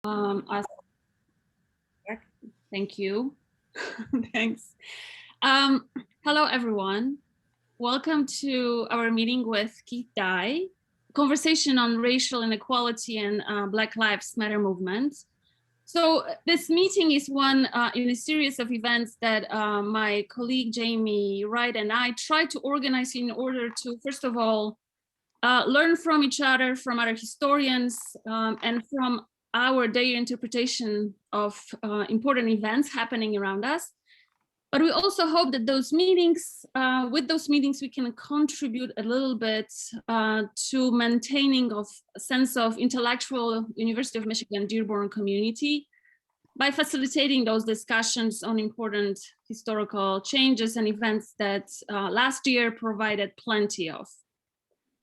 Us. Thank you. Thanks. Hello, everyone. Welcome to our meeting with Keith Dye, conversation on racial inequality and Black Lives Matter movement. So this meeting is one in a series of events that my colleague Jamie Wright and I tried to organize in order to, first of all, learn from each other, from other historians, and from our daily interpretation of important events happening around us. But we also hope that those meetings, with those meetings, we can contribute a little bit to maintaining of a sense of intellectual University of Michigan-Dearborn community by facilitating those discussions on important historical changes and events that last year provided plenty of.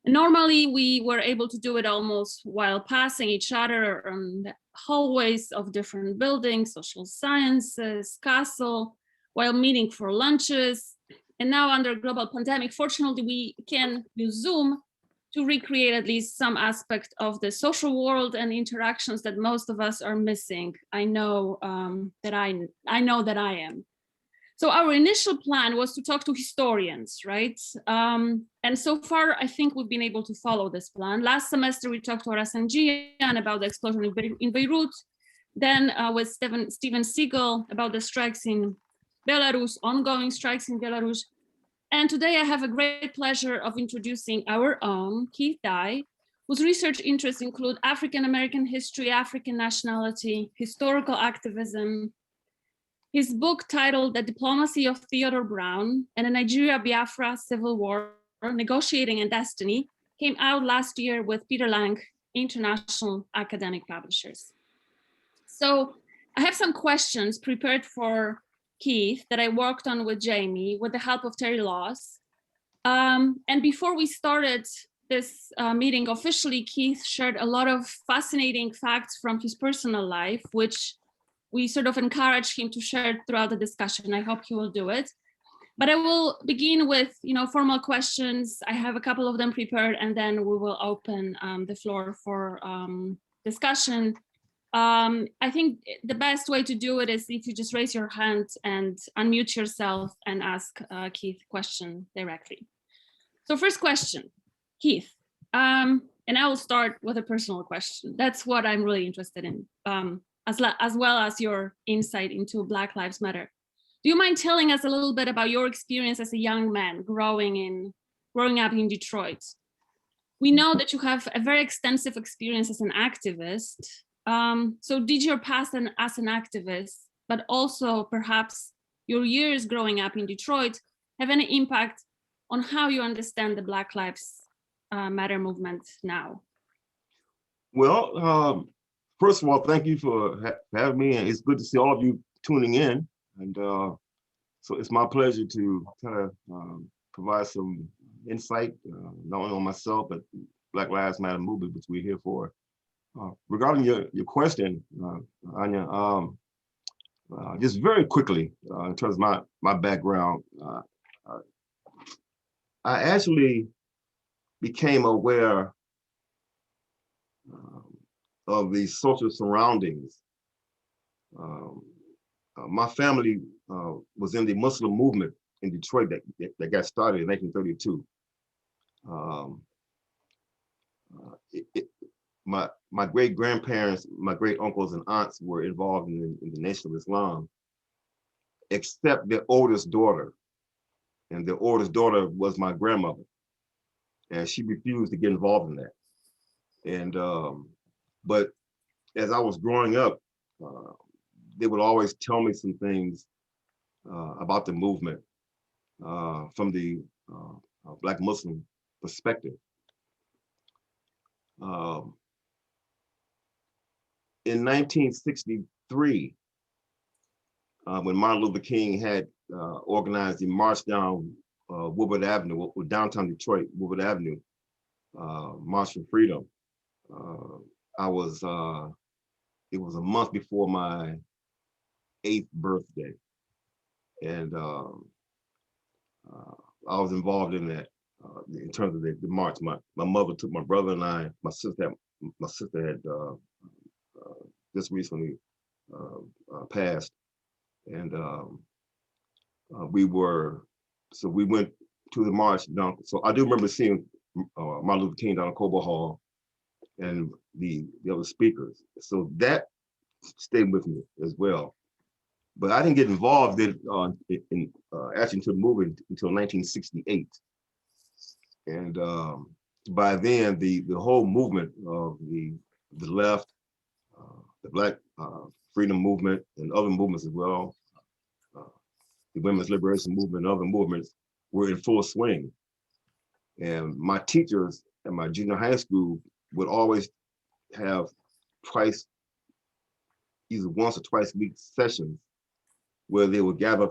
Normally, we were able to do it almost while passing each other on the hallways of different buildings, social sciences, castle, while meeting for lunches. And now under global pandemic, fortunately, we can use Zoom to recreate at least some aspect of the social world and interactions that most of us are missing. I know that I am. So our initial plan was to talk to historians, right? And so far, I think we've been able to follow this plan. Last semester, we talked to Horace and Gian about the explosion in Beirut, then with Steven Siegel about the strikes in Belarus, ongoing strikes in Belarus. And today I have a great pleasure of introducing our own Keith Dye, whose research interests include African-American history, African nationality, historical activism. His book titled The Diplomacy of Theodore Brown and the Nigeria-Biafra Civil War, Negotiating and Destiny, came out last year with Peter Lang International Academic Publishers. So I have some questions prepared for Keith that I worked on with Jamie with the help of Terry Laws. And before we started this meeting officially, Keith shared a lot of fascinating facts from his personal life, which we sort of encourage him to share throughout the discussion. I hope he will do it. But I will begin with, formal questions. I have a couple of them prepared, and then we will open the floor for discussion. I think the best way to do it is if you just raise your hand and unmute yourself and ask Keith a question directly. So first question, Keith, and I will start with a personal question. That's what I'm really interested in. As well as your insight into Black Lives Matter. Do you mind telling us a little bit about your experience as a young man growing up in Detroit? We know that you have a very extensive experience as an activist. So did your past as an activist, but also perhaps your years growing up in Detroit, have any impact on how you understand the Black Lives Matter movement now? Well, first of all, thank you for having me, and it's good to see all of you tuning in. And so it's my pleasure to kind of provide some insight, not only on myself, but Black Lives Matter movement, which we're here for. Regarding your question, Anya, just very quickly, in terms of my background, I actually became aware of the social surroundings. My family was in the Muslim movement in Detroit that got started in 1932. My great grandparents, my great uncles and aunts were involved in the Nation of Islam, except their oldest daughter. And the oldest daughter was my grandmother, and she refused to get involved in that. And but as I was growing up, they would always tell me some things about the movement from the Black Muslim perspective. In 1963, when Martin Luther King had organized the march down Woodward Avenue, downtown Detroit, Woodward Avenue, March for Freedom, it was a month before my 8th birthday. And I was involved in that in terms of the march. My mother took my brother and I, my sister had just recently passed. And we went to the march down. So I do remember seeing Martin Luther King down at Cobo Hall and the other speakers. So that stayed with me as well. But I didn't get involved in actually into the movement until 1968. And by then, the whole movement of the left, the Black freedom movement, and other movements as well, the women's liberation movement and other movements were in full swing. And my teachers at my junior high school would always have either once or twice a week sessions where they would gather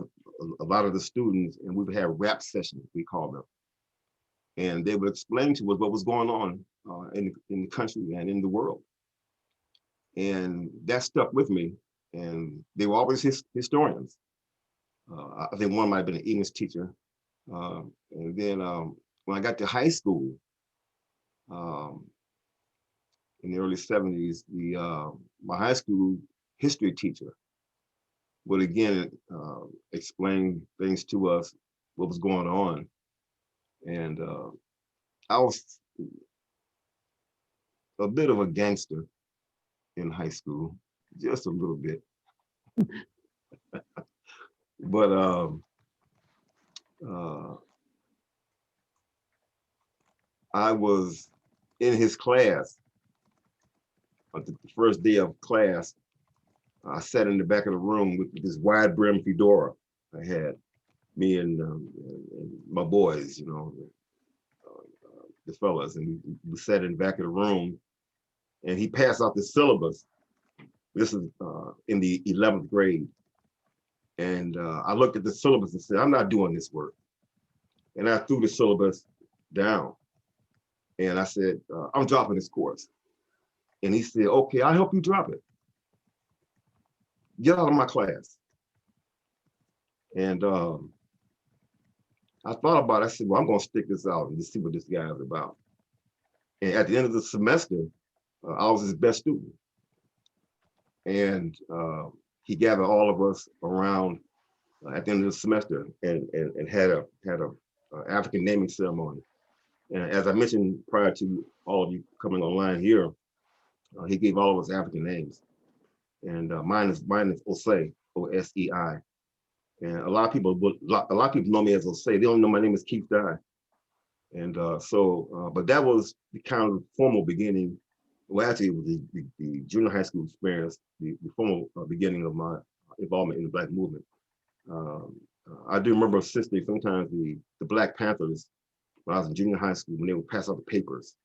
a lot of the students and we would have rap sessions, we call them. And they would explain to us what was going on in the country and in the world. And that stuck with me. And they were always historians. I think one might have been an English teacher. And then when I got to high school, in the early 70s, my high school history teacher would again explain things to us, what was going on. And I was a bit of a gangster in high school, just a little bit. But I was in his class, the first day of class. I sat in the back of the room with this wide brim fedora I had, me and my boys, you know, the fellas, and we sat in the back of the room, and he passed out the syllabus. This is in the 11th grade. And I looked at the syllabus and said, I'm not doing this work. And I threw the syllabus down. And I said, I'm dropping this course. And he said, okay, I'll help you drop it. Get out of my class. And I thought about it. I said, well, I'm going to stick this out and just see what this guy is about. And at the end of the semester, I was his best student. And he gathered all of us around at the end of the semester and had a African naming ceremony. And as I mentioned prior to all of you coming online here, he gave all of us African names. And mine is Osei, O-S-E-I. And a lot of people know me as Osei. They don't know my name is Keith Dye. And but that was the kind of formal beginning. Well, actually, it was the junior high school experience, the formal beginning of my involvement in the Black movement. I do remember assisting sometimes the Black Panthers when I was in junior high school when they would pass out the papers.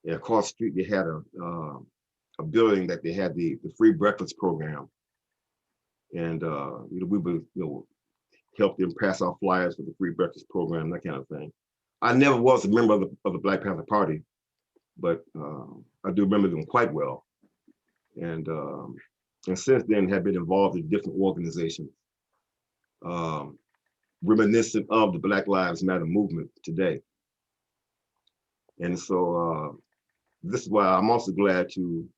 And across the street, they had a building that they had the free breakfast program. And we would help them pass out flyers for the free breakfast program, that kind of thing. I never was a member of the Black Panther Party, but I do remember them quite well. And since then have been involved in different organizations, reminiscent of the Black Lives Matter movement today. And so this is why I'm also glad to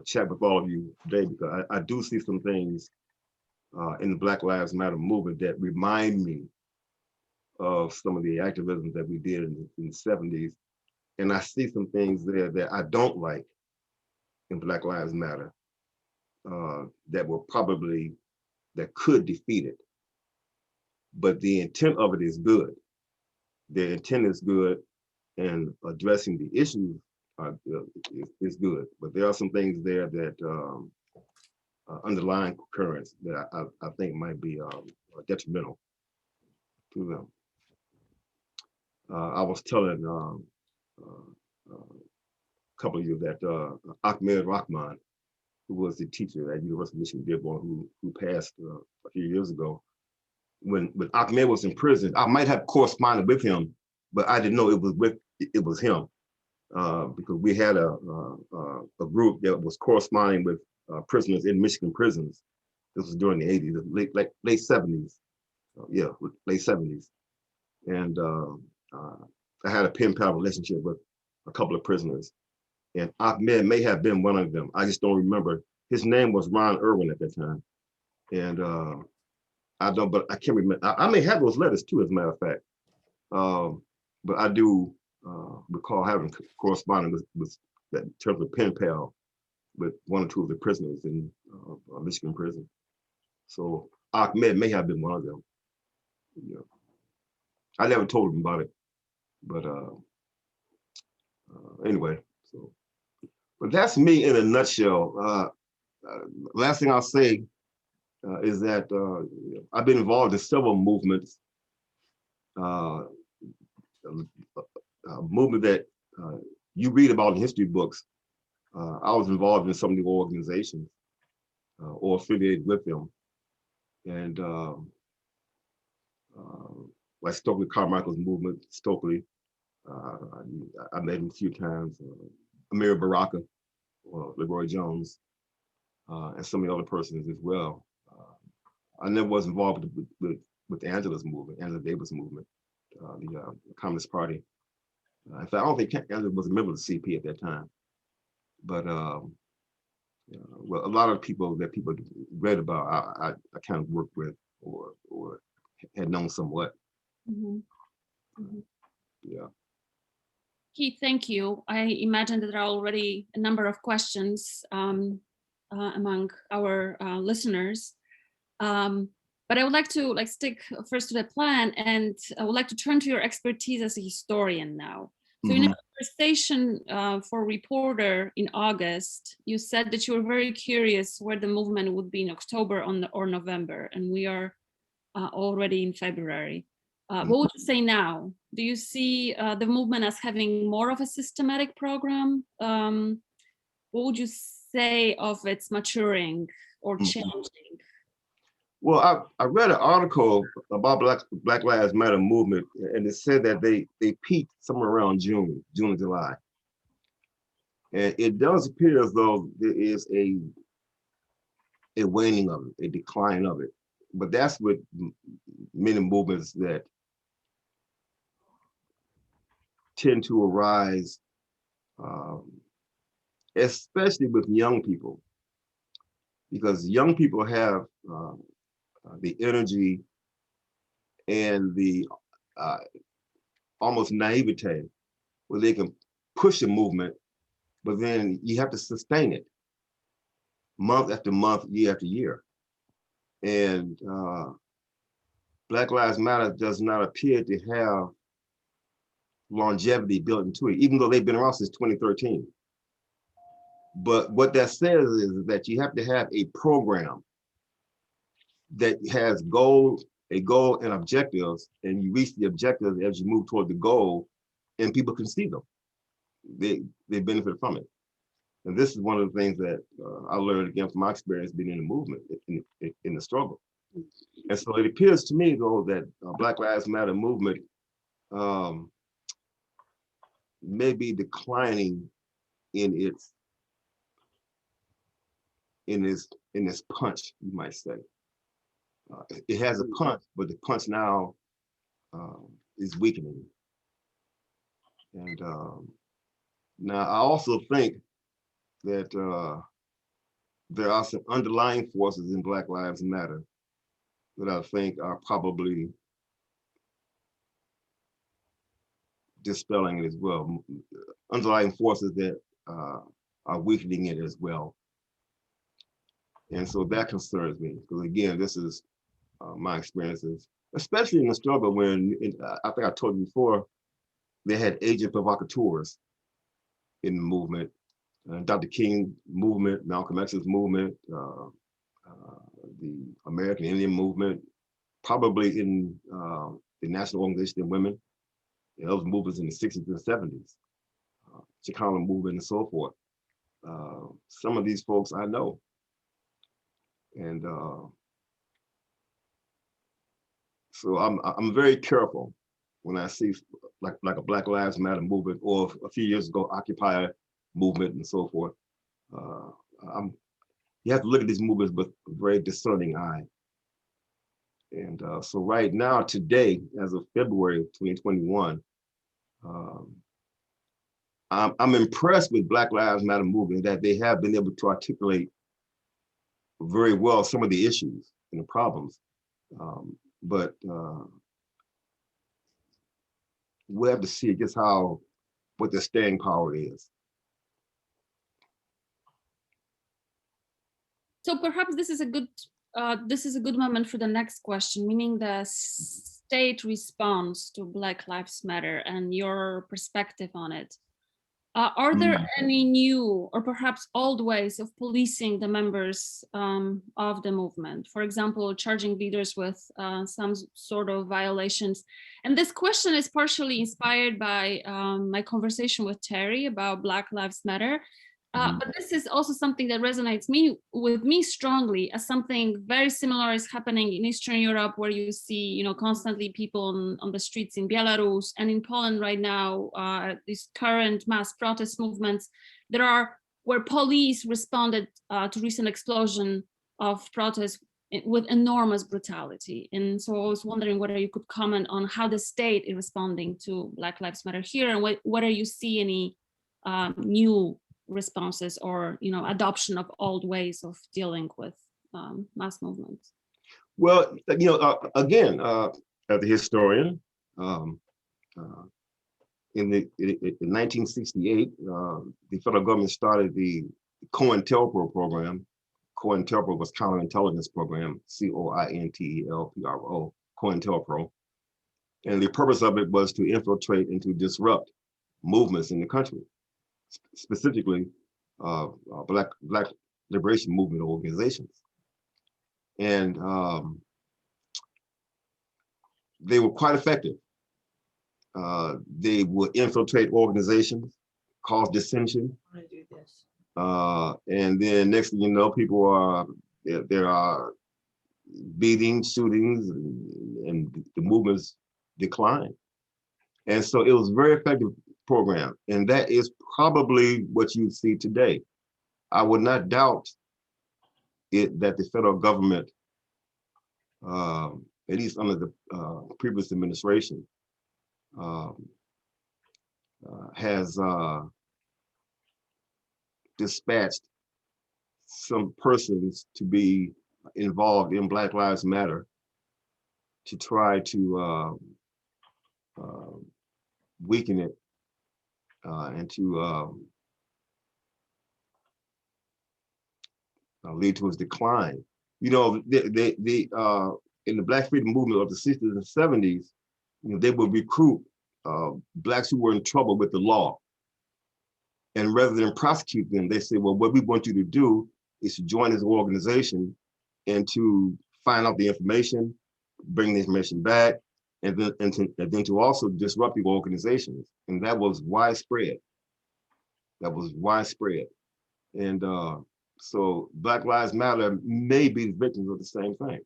chat with all of you today, because I do see some things in the Black Lives Matter movement that remind me of some of the activism that we did in the 70s. And I see some things there that I don't like in Black Lives Matter that could defeat it. But the intent of it is good. The intent is good, and addressing the issues is good. But there are some things there that underlying currents that I think might be detrimental to them. I was telling a couple of you that Ahmed Rahman, who was the teacher at University of Michigan-Dearborn, who passed a few years ago, when Ahmed was in prison, I might have corresponded with him, but I didn't know it was him because we had a group that was corresponding with prisoners in Michigan prisons. This was during the 80s, late 70s. Late 70s. And I had a pen pal relationship with a couple of prisoners. And Ahmed may have been one of them. I just don't remember. His name was Ron Irwin at that time. And I don't, but I can't remember. I may have those letters too, as a matter of fact. But I do recall having correspondence with that in terms of pen pal with one or two of the prisoners in Michigan prison. So Ahmed may have been one of them. Yeah. I never told him about it, but anyway. So, but that's me in a nutshell. Last thing I'll say is that I've been involved in several movements. A movement that you read about in history books. I was involved in some of the organizations or affiliated with them. And like Stokely Carmichael's movement, Stokely, I met him a few times, Amir Baraka, Leroy Jones, and some of the other persons as well. I never was involved with Angela's movement, Angela Davis movement, the Communist Party. In fact, I don't think Angela was a member of the CP at that time. But well, a lot of people that people read about, I kind of worked with or had known somewhat. Mm-hmm. Mm-hmm. Yeah. Keith, thank you. I imagine that there are already a number of questions among our listeners. But I would like to stick first to the plan, and I would like to turn to your expertise as a historian now. So in a conversation for Reporter in August, you said that you were very curious where the movement would be in October or November, and we are already in February. What would you say now? Do you see the movement as having more of a systematic program? What would you say of its maturing or changing? Well, I read an article about Black Lives Matter movement, and it said that they peaked somewhere around June and July. And it does appear as though there is a waning of it, a decline of it. But that's with many movements that tend to arise, especially with young people, because young people have the energy and the almost naivete where they can push a movement, but then you have to sustain it month after month, year after year. And Black Lives Matter does not appear to have longevity built into it, even though they've been around since 2013. But what that says is that you have to have a program that has a goal and objectives, and you reach the objectives as you move toward the goal, and people can see them. They benefit from it. And this is one of the things that I learned again from my experience being in the movement, in the struggle. And so it appears to me, though, that Black Lives Matter movement may be declining in its punch, you might say. It has a punch, but the punch now is weakening. And now I also think that there are some underlying forces in Black Lives Matter that I think are probably dispelling it as well. Underlying forces that are weakening it as well. And so that concerns me, because again, this is my experiences, especially in the struggle when, I think I told you before, they had agent provocateurs in the movement. Dr. King movement, Malcolm X's movement, the American Indian movement, probably in the National Organization of Women, those movements in the 60s and 70s, Chicano movement and so forth. Some of these folks I know. And so I'm very careful when I see like a Black Lives Matter movement, or a few years ago, Occupy movement and so forth. You have to look at these movements with a very discerning eye. And so right now, today, as of February 2021, I'm impressed with Black Lives Matter movement that they have been able to articulate very well some of the issues and the problems. But we'll have to see just what the staying power is. So perhaps this is a good moment for the next question, meaning the state response to Black Lives Matter and your perspective on it. Are there any new or perhaps old ways of policing the members of the movement? For example, charging leaders with some sort of violations. And this question is partially inspired by my conversation with Terry about Black Lives Matter. But this is also something that resonates with me strongly, as something very similar is happening in Eastern Europe, where you see, constantly people on the streets in Belarus and in Poland right now. These current mass protest movements where police responded to recent explosion of protests with enormous brutality. And so I was wondering whether you could comment on how the state is responding to Black Lives Matter here, and whether you see any new responses or adoption of old ways of dealing with mass movements. Well, again, as a historian, in 1968, the federal government started the COINTELPRO program. COINTELPRO was counterintelligence program, COINTELPRO, COINTELPRO. And the purpose of it was to infiltrate and to disrupt movements in the country, specifically Black liberation movement organizations. And they were quite effective. They would infiltrate organizations, cause dissension. And then next thing you know, there are beatings, shootings, and the movements decline. And so it was a very effective program. And that is probably what you see today. I would not doubt that the federal government, at least under the previous administration, has dispatched some persons to be involved in Black Lives Matter to try to weaken it and to lead to its decline. In the Black freedom movement of the 60s and 70s, they would recruit Blacks who were in trouble with the law. And rather than prosecute them, they say, well, what we want you to do is to join this organization and to find out the information, bring the information back, and then to also disrupt the organizations. And that was widespread. And so Black Lives Matter may be victims of the same thing.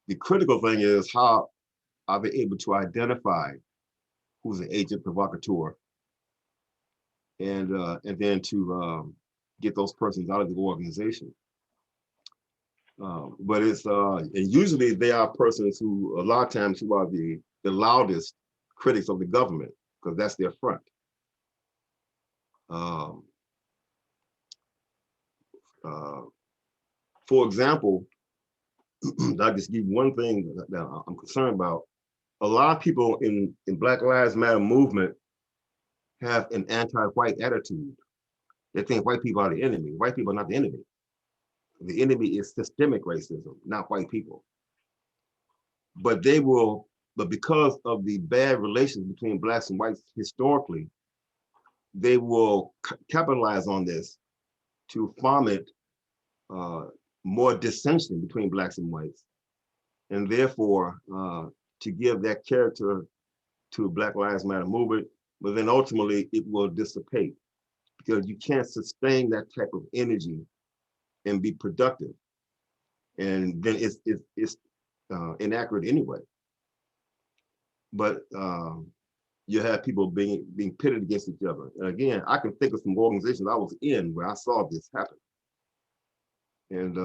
The critical thing is, how are they able to identify who's an agent provocateur, and then to get those persons out of the organization. But it's and usually they are persons who, a lot of times, who are the loudest critics of the government, because that's their front. For example, I'll just give you one thing that I'm concerned about. A lot of people in Black Lives Matter movement have an anti-white attitude. They think white people are the enemy. White people are not the enemy. The enemy is systemic racism, not white people. But because of the bad relations between Blacks and whites historically, they will capitalize on this to foment more dissension between Blacks and whites, and therefore to give that character to Black Lives Matter movement. But then ultimately it will dissipate, because you can't sustain that type of energy and be productive, and then it's inaccurate anyway. But you have people being pitted against each other. And again, I can think of some organizations I was in where I saw this happen. And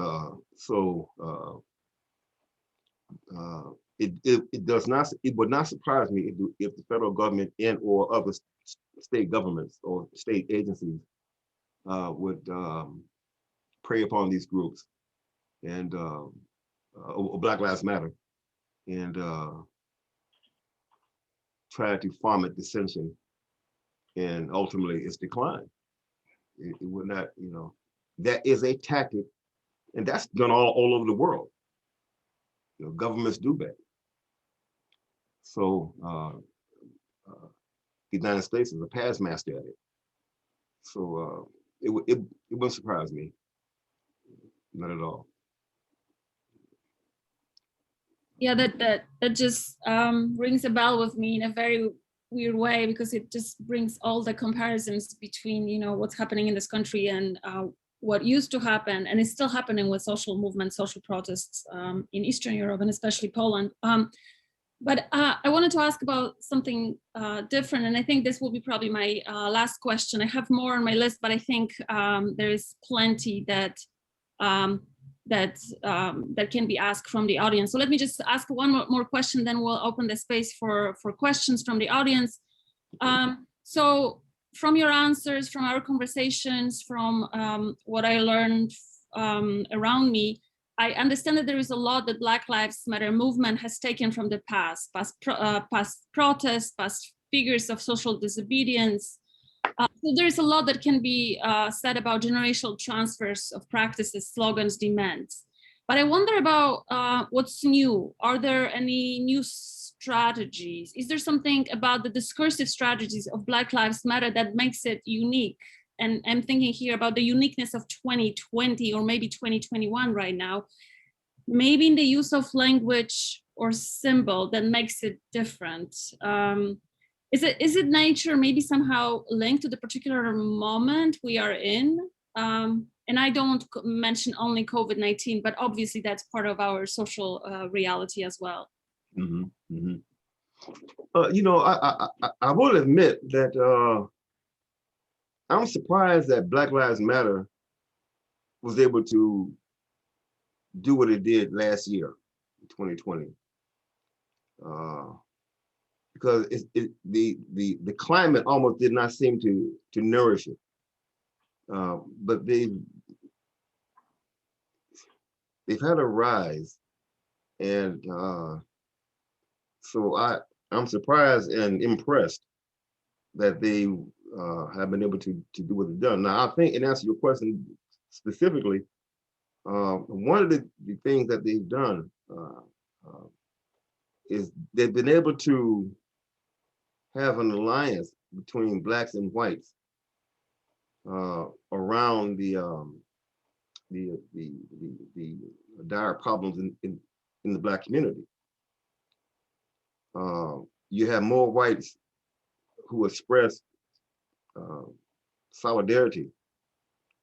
it would not surprise me if the federal government and or other state governments or state agencies would prey upon these groups and Black Lives Matter and try to foment dissension and ultimately its decline. It would not, that is a tactic, and that's done all over the world. Governments do that. So the United States is a past master at it. So it wouldn't surprise me, not at all. Yeah, that just rings a bell with me in a very weird way, because it just brings all the comparisons between what's happening in this country and what used to happen and is still happening with social movements, social protests in Eastern Europe and especially Poland. But I wanted to ask about something different, and I think this will be probably my last question. I have more on my list, but I think there is plenty that can be asked from the audience. So let me just ask one more question, then we'll open the space for questions from the audience. So from your answers, from our conversations, from what I learned around me, I understand that there is a lot that Black Lives Matter movement has taken from the past protests, past figures of social disobedience. So there is a lot that can be said about generational transfers of practices, slogans, demands. But I wonder about what's new. Are there any new strategies? Is there something about the discursive strategies of Black Lives Matter that makes it unique? And I'm thinking here about the uniqueness of 2020 or maybe 2021 right now, maybe in the use of language or symbol that makes it different. Is it nature maybe somehow linked to the particular moment we are in? And I don't mention only COVID-19, but obviously that's part of our social reality as well. Mm-hmm, mm-hmm. I will admit that I'm surprised that Black Lives Matter was able to do what it did last year, 2020, because the climate almost did not seem to nourish it. But they've had a rise, and so I'm surprised and impressed that they have been able to do what they've done. Now, I think, in answer to your question specifically, one of the things that they've done is they've been able to have an alliance between Blacks and whites around the dire problems in the Black community. You have more whites who express solidarity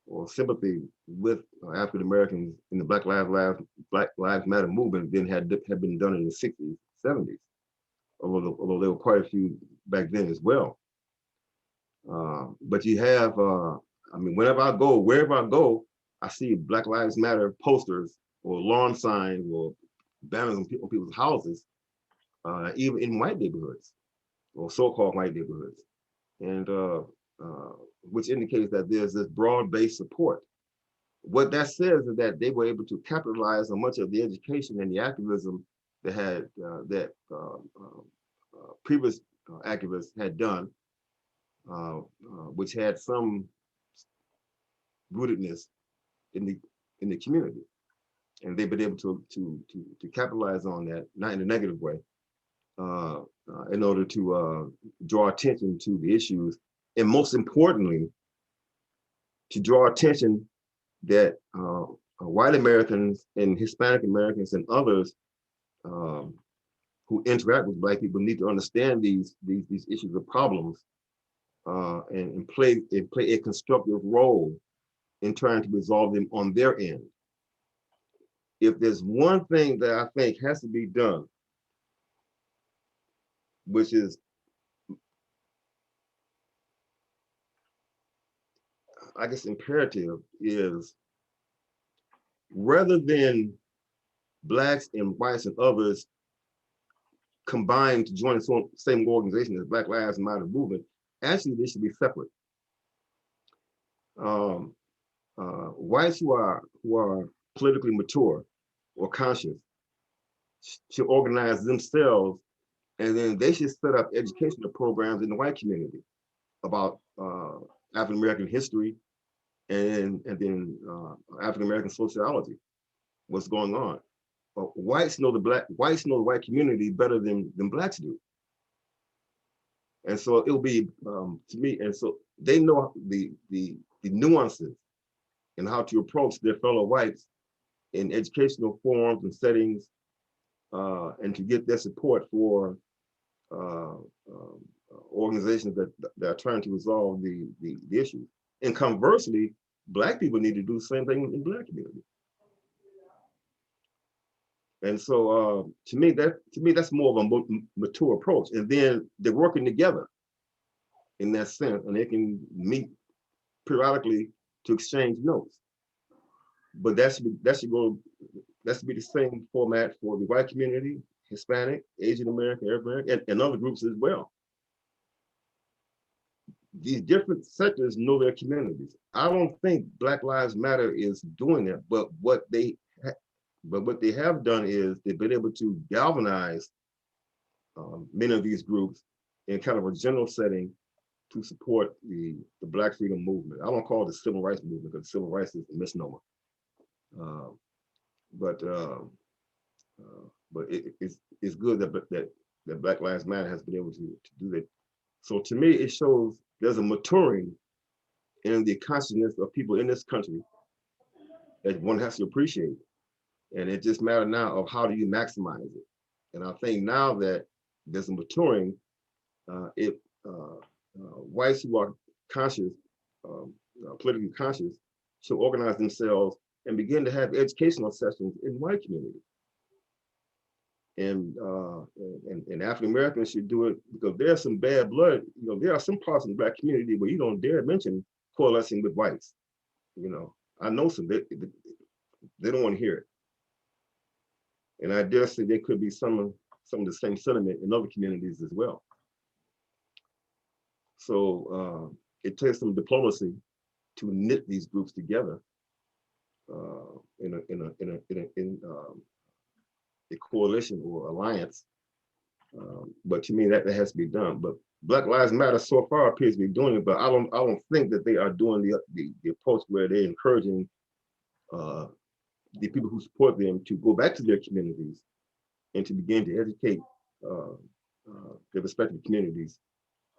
or sympathy with African Americans in the Black Lives Matter movement than had been done in the 60s, 70s, although there were quite a few back then as well. But you have, wherever I go, I see Black Lives Matter posters or lawn signs or banners on people's houses, even in white neighborhoods or so-called white neighborhoods, and which indicates that there's this broad-based support. What that says is that they were able to capitalize on much of the education and the activism that previous activists had done, which had some rootedness in the community, and they've been able to capitalize on that, not in a negative way, in order to draw attention to the issues, and most importantly, to draw attention that white Americans and Hispanic Americans and others who interact with Black people need to understand these issues of problems and play a constructive role in trying to resolve them on their end. If there's one thing that I think has to be done, which is, I guess, imperative, is rather than Blacks and whites and others combine to join the same organization as Black Lives Matter movement, actually they should be separate. Whites who are politically mature or conscious should organize themselves, and then they should set up educational programs in the white community about African American history and then African American sociology, what's going on. Whites know the white community better than blacks do, and so it'll be to me. And so they know the nuances and how to approach their fellow whites in educational forums and settings, and to get their support for organizations that are trying to resolve the issues. And conversely, Black people need to do the same thing in the Black community. And so to me that's more of a mature approach. And then they're working together in that sense, and they can meet periodically to exchange notes. But that should be the same format for the white community, Hispanic, Asian American, Arab American, and other groups as well. These different sectors know their communities. I don't think Black Lives Matter is doing that, but what they have done is they've been able to galvanize many of these groups in kind of a general setting to support the Black freedom movement. I don't call it the civil rights movement because civil rights is a misnomer. But it's good that Black Lives Matter has been able to do that. So to me, it shows there's a maturing in the consciousness of people in this country that one has to appreciate. And it just matters now of how do you maximize it. And I think now that there's a maturing, whites who are conscious, politically conscious, should organize themselves and begin to have educational sessions in the white community. And African Americans should do it because there's some bad blood. You know, there are some parts of the Black community where you don't dare mention coalescing with whites. You know, I know some, they don't want to hear it. And I dare say there could be some of the same sentiment in other communities as well. So it takes some diplomacy to knit these groups together in a coalition or alliance. But to me, that has to be done. But Black Lives Matter so far appears to be doing it, but I don't think that they are doing the approach where they're encouraging the people who support them to go back to their communities and to begin to educate their respective communities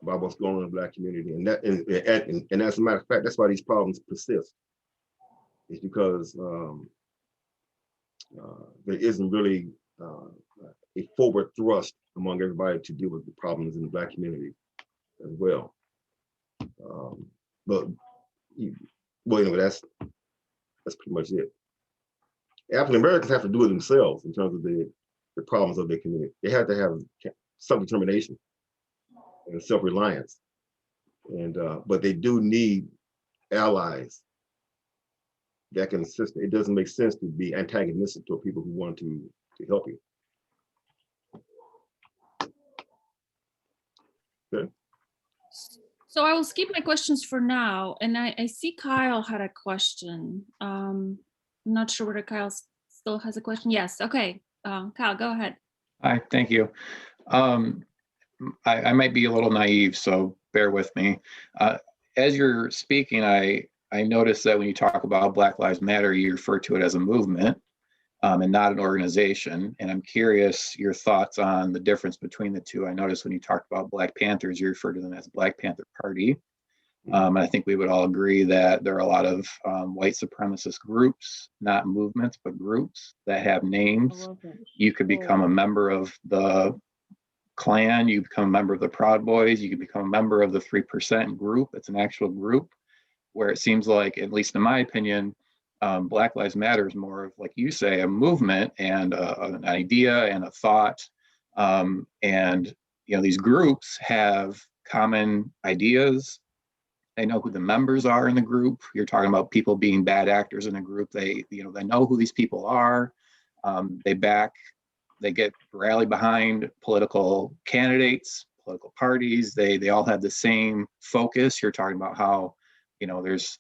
about what's going on in the Black community. And as a matter of fact, that's why these problems persist. It's because there isn't really a forward thrust among everybody to deal with the problems in the Black community as well. But that's pretty much it. African Americans have to do it themselves in terms of the problems of their community. They have to have self-determination and self-reliance. And but they do need allies that can assist. It doesn't make sense to be antagonistic to people who want to help you. Okay. So I will skip my questions for now. And I see Kyle had a question. I'm not sure whether Kyle still has a question. Yes, okay. Kyle, go ahead. Hi, thank you. I might be a little naive, so bear with me. As you're speaking, I noticed that when you talk about Black Lives Matter, you refer to it as a movement and not an organization. And I'm curious your thoughts on the difference between the two. I noticed when you talked about Black Panthers, you refer to them as Black Panther Party. And I think we would all agree that there are a lot of white supremacist groups, not movements, but groups that have names. You could become a member of the Klan, you become a member of the Proud Boys, you could become a member of the 3% group. It's an actual group where it seems like, at least in my opinion, Black Lives Matter is more of, like you say, a movement and an idea and a thought. And these groups have common ideas. They know who the members are in the group. You're talking about people being bad actors in a group. They know who these people are. They back they get rally behind political candidates, political parties. They all have the same focus. You're talking about how, there's,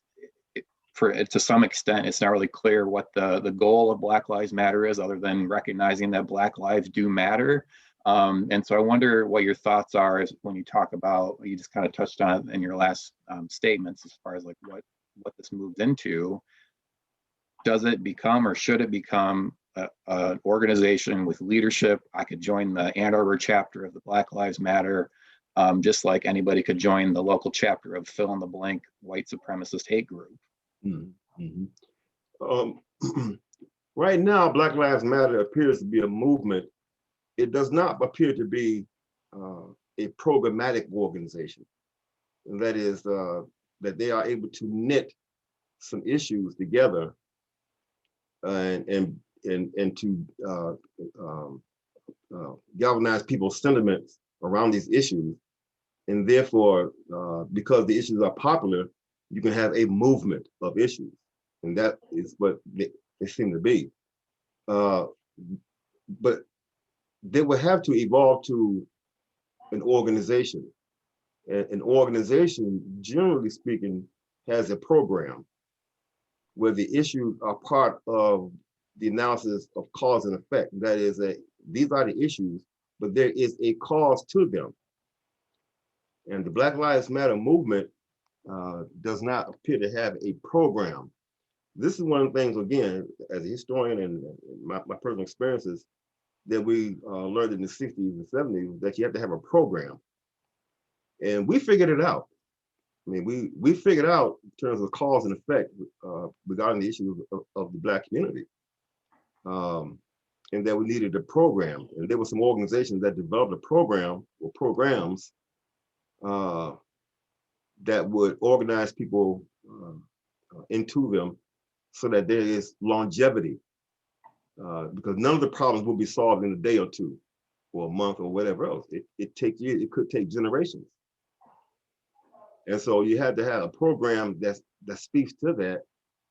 to some extent, it's not really clear what the goal of Black Lives Matter is, other than recognizing that Black lives do matter. And so I wonder what your thoughts are when you talk about, you just kind of touched on it in your last statements, as far as like what this moves into. Does it become, or should it become, an organization with leadership? I could join the Ann Arbor chapter of the Black Lives Matter, just like anybody could join the local chapter of fill in the blank white supremacist hate group. Mm-hmm. Right now, Black Lives Matter appears to be a movement. It does not appear to be a programmatic organization. And that is that they are able to knit some issues together and to galvanize people's sentiments around these issues. And therefore, because the issues are popular, you can have a movement of issues. And that is what they seem to be. But they will have to evolve to an organization. An organization, generally speaking, has a program where the issues are part of the analysis of cause and effect. That is, that these are the issues, but there is a cause to them. And the Black Lives Matter movement does not appear to have a program. This is one of the things, again, as a historian and my personal experiences, that we learned in the 60s and 70s, that you have to have a program. And we figured it out. I mean, we figured out in terms of cause and effect regarding the issues of the Black community, and that we needed a program. And there were some organizations that developed a program or programs that would organize people into them so that there is longevity, because none of the problems will be solved in a day or two or a month or whatever else. It takes years, it could take generations. And so you had to have a program that speaks to that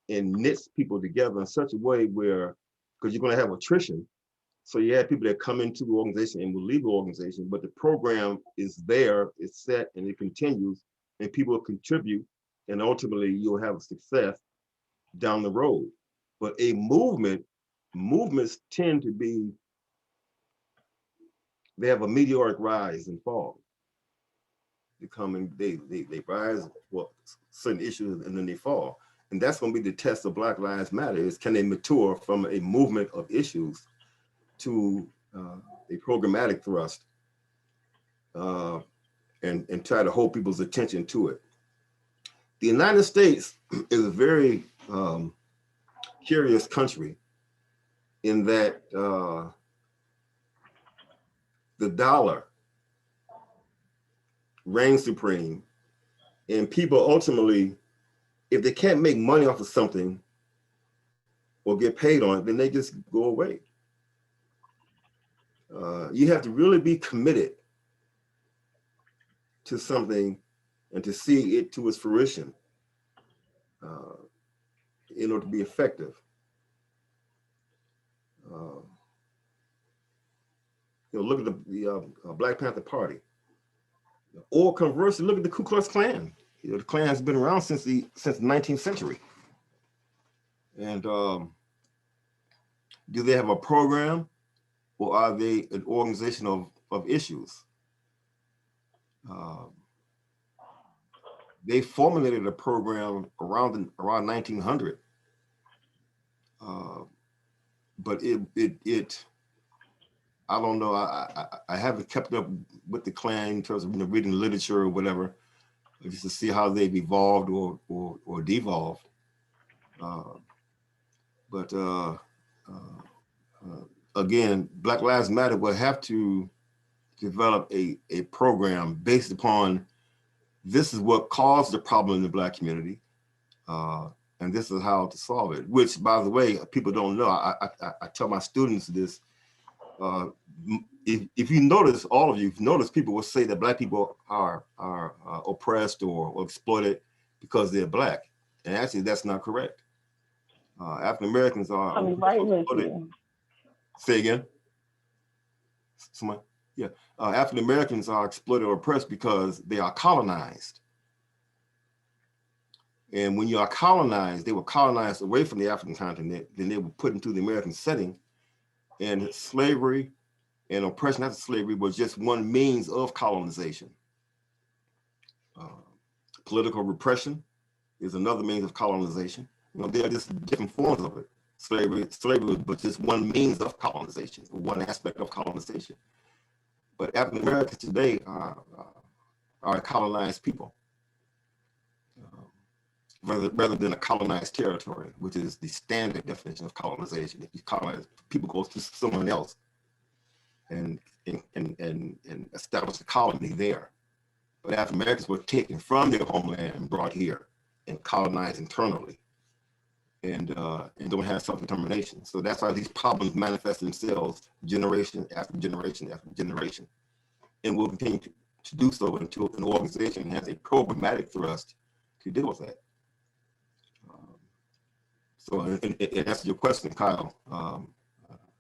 and knits people together in such a way where, because you're going to have attrition. So you have people that come into the organization and will leave the organization, but the program is there, it's set, and it continues, and people will contribute, and ultimately you'll have a success down the road. But a movements tend to be, they have a meteoric rise and fall. They rise, well, certain issues, and then they fall. And that's going to be the test of Black Lives Matter, is can they mature from a movement of issues to a programmatic thrust, and try to hold people's attention to it. The United States is a very curious country in that the dollar reigns supreme, and people ultimately, if they can't make money off of something or get paid on it, then they just go away. You have to really be committed to something and to see it to its fruition in order to be effective. Look at the Black Panther Party. Or conversely, look at the Ku Klux Klan. The Klan has been around since the 19th century. And do they have a program, or are they an organization of issues? They formulated a program around 1900, but it I don't know. I haven't kept up with the Klan in terms of reading literature or whatever, just to see how they've evolved or devolved. But again, Black Lives Matter will have to develop a program based upon, this is what caused the problem in the Black community, and this is how to solve it. Which, by the way, people don't know. I tell my students this. If you notice, all of you notice, people will say that Black people are oppressed or exploited because they're Black, and actually that's not correct. African Americans are I'm right with you. Say again. Someone? Yeah. African Americans are exploited or oppressed because they are colonized. And when you are colonized, they were colonized away from the African continent, then they were put into the American setting. And slavery and oppression after slavery was just one means of colonization. Political repression is another means of colonization. You know, there are just different forms of it. Slavery was just one means of colonization, one aspect of colonization. But African Americans today are a colonized people, rather than a colonized territory, which is the standard definition of colonization. If you colonize, people go to someone else and establish a colony there. But African Americans were taken from their homeland and brought here and colonized internally, and don't have self-determination. So that's why these problems manifest themselves generation after generation after generation, and will continue to do so until an organization has a programmatic thrust to deal with that. So in answer to your question, Kyle,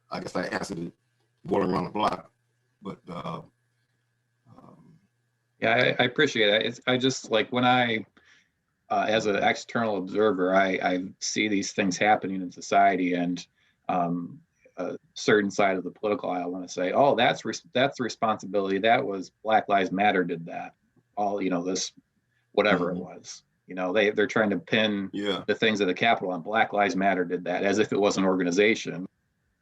I guess I answered it going around the block, but yeah, I appreciate it. I just like when I, as an external observer, I see these things happening in society, and a certain side of the political aisle want to say, oh, that's the responsibility. That was Black Lives Matter did that. All, you know, this, whatever it was. You know, they're trying to pin the things at the Capitol on Black Lives Matter did that, as if it was an organization,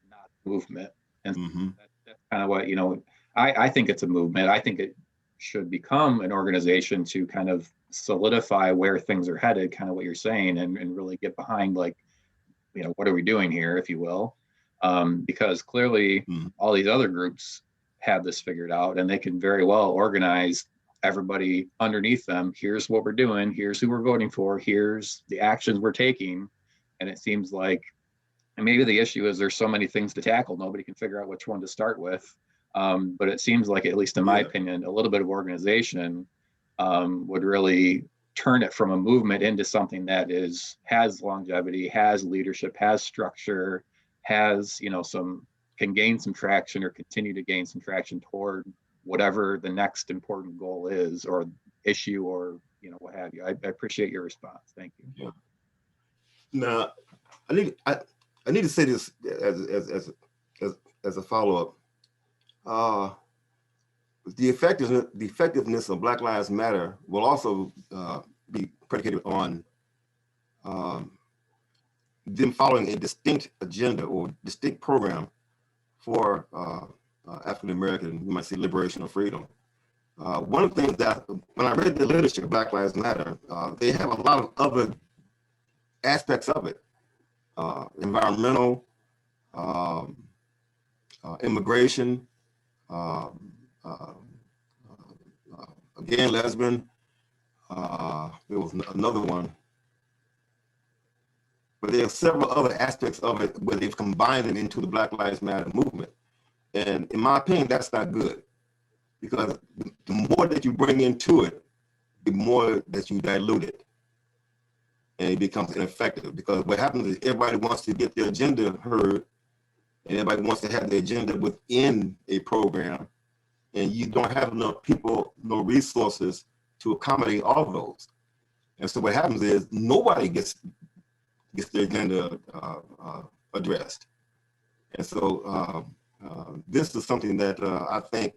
not a movement. And that's kind of what, you know, I think it's a movement. I think it should become an organization to kind of solidify where things are headed, kind of what you're saying, and really get behind, like, you know, what are we doing here, if you will? Because clearly all these other groups have this figured out, and they can very well organize everybody underneath them. Here's what we're doing. Here's who we're voting for. Here's the actions we're taking. And it seems like, and maybe the issue is there's so many things to tackle, nobody can figure out which one to start with. But it seems like, at least in my opinion, a little bit of organization would really turn it from a movement into something that has longevity, has leadership, has structure, has, you know, can gain some traction or continue to gain some traction toward whatever the next important goal is, or issue, or, you know, what have you. I appreciate your response. Thank you. Yeah. Now, I need to say this as a follow-up. The effectiveness of Black Lives Matter will also be predicated on them following a distinct agenda or distinct program for African American, you might say, liberation or freedom. One of the things that, when I read the literature of Black Lives Matter, they have a lot of other aspects of it: environmental, immigration, gay and lesbian. There was another one, but there are several other aspects of it where they've combined them into the Black Lives Matter movement. And in my opinion, that's not good, because the more that you bring into it, the more that you dilute it, and it becomes ineffective. Because what happens is everybody wants to get their agenda heard, and everybody wants to have their agenda within a program, and you don't have enough people, no resources to accommodate all of those. And so what happens is nobody gets their agenda addressed. And so this is something that I think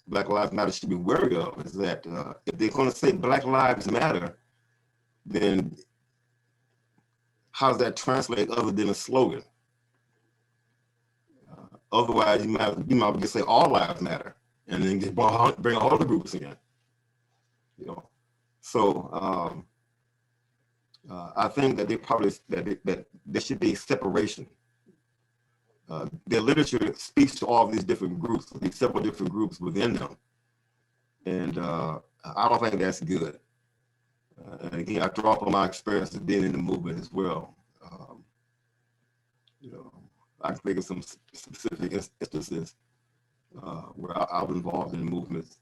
Black Lives Matter should be wary of, is that if they're going to say Black Lives Matter, then how does that translate other than a slogan? Otherwise, you might just say all lives matter, and then just bring all the groups in. You know, so I think that that there should be separation. Their literature speaks to all these different groups, these several different groups within them, and I don't think that's good. And again, I draw from my experience of being in the movement as well. You know, I can think of some specific instances where I was involved in movements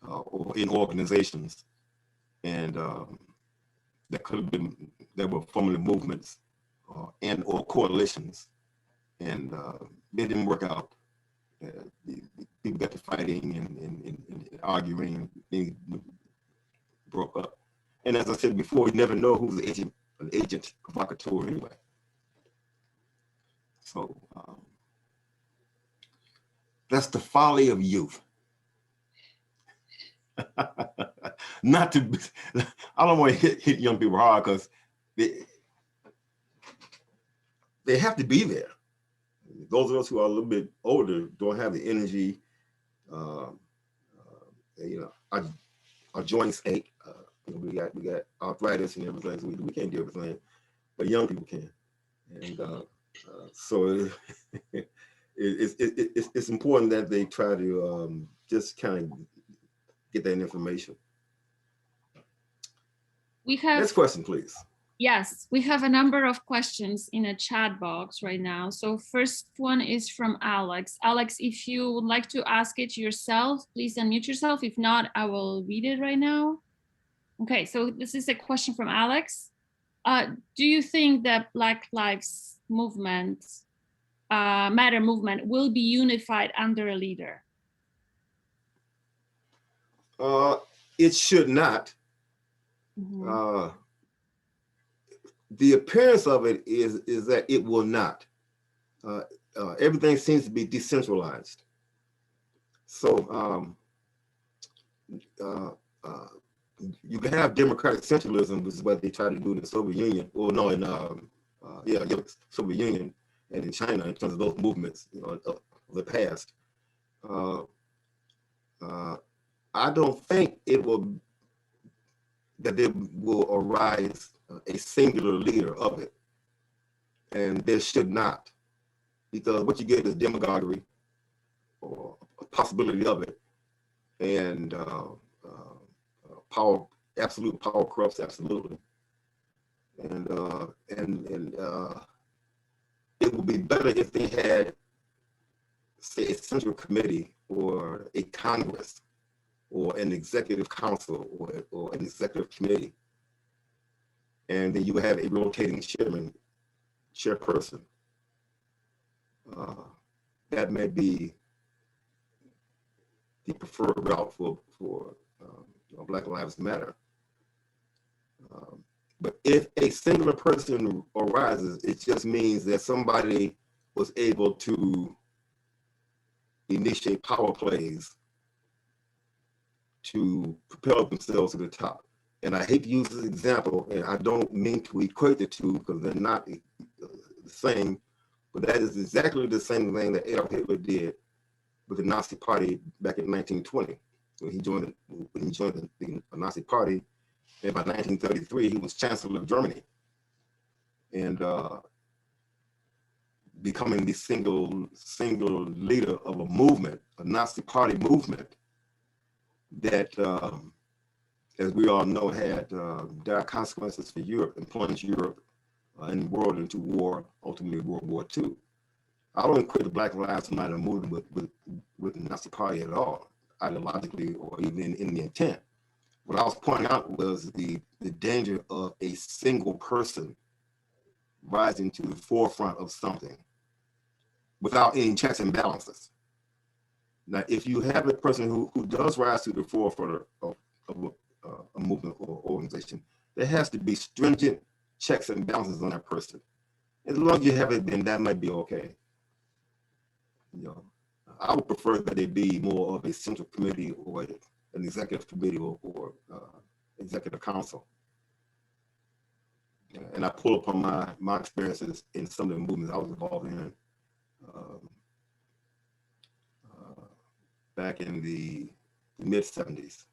or in organizations, and that were formerly movements and or coalitions, and it didn't work out. The people got to fighting and arguing, things broke up. And as I said before, you never know who's an agent provocateur anyway. So that's the folly of youth. Not to, I don't want to hit young people hard because they have to be there. Those of us who are a little bit older don't have the energy. Our joints ache. We got arthritis and everything, so we can't do everything, but young people can. And so it's important that they try to just kind of get that information. We have next question, please. Yes, we have a number of questions in a chat box right now. So first one is from Alex. Alex, if you would like to ask it yourself, please unmute yourself. If not, I will read it right now. Okay, so this is a question from Alex. Do you think that Black Lives Matter movement will be unified under a leader? It should not. Mm-hmm. The appearance of it is that it will not. Everything seems to be decentralized. So you can have democratic centralism, which is what they try to do in the Soviet Union. Well, no, in Soviet Union and in China in terms of those movements, of the past. I don't think that there will arise a singular leader of it, and there should not, because what you get is demagoguery or a possibility of it, and power, absolute power corrupts absolutely, and it would be better if they had, say, a central committee or a Congress or an executive council or an executive committee. And then you would have a rotating chairperson. That may be the preferred route for Black Lives Matter. But if a singular person arises, it just means that somebody was able to initiate power plays to propel themselves to the top. And I hate to use this example, and I don't mean to equate the two because they're not the same, but that is exactly the same thing that Adolf Hitler did with the Nazi Party back in 1920. When he joined the Nazi Party, and by 1933, he was Chancellor of Germany. And becoming the single leader of a movement, a Nazi Party movement, that, as we all know, had dire consequences for Europe and plunged Europe and the world into war, ultimately World War II. I don't equate the Black Lives Matter movement with the Nazi Party at all, ideologically or even in the intent. What I was pointing out was the danger of a single person rising to the forefront of something without any checks and balances. Now, if you have a person who does rise to the forefront of a movement or organization, there has to be stringent checks and balances on that person. As long as you have it, then that might be okay. I would prefer that they be more of a central committee or an executive committee or executive council. And I pull upon my experiences in some of the movements I was involved in back in the mid-70s.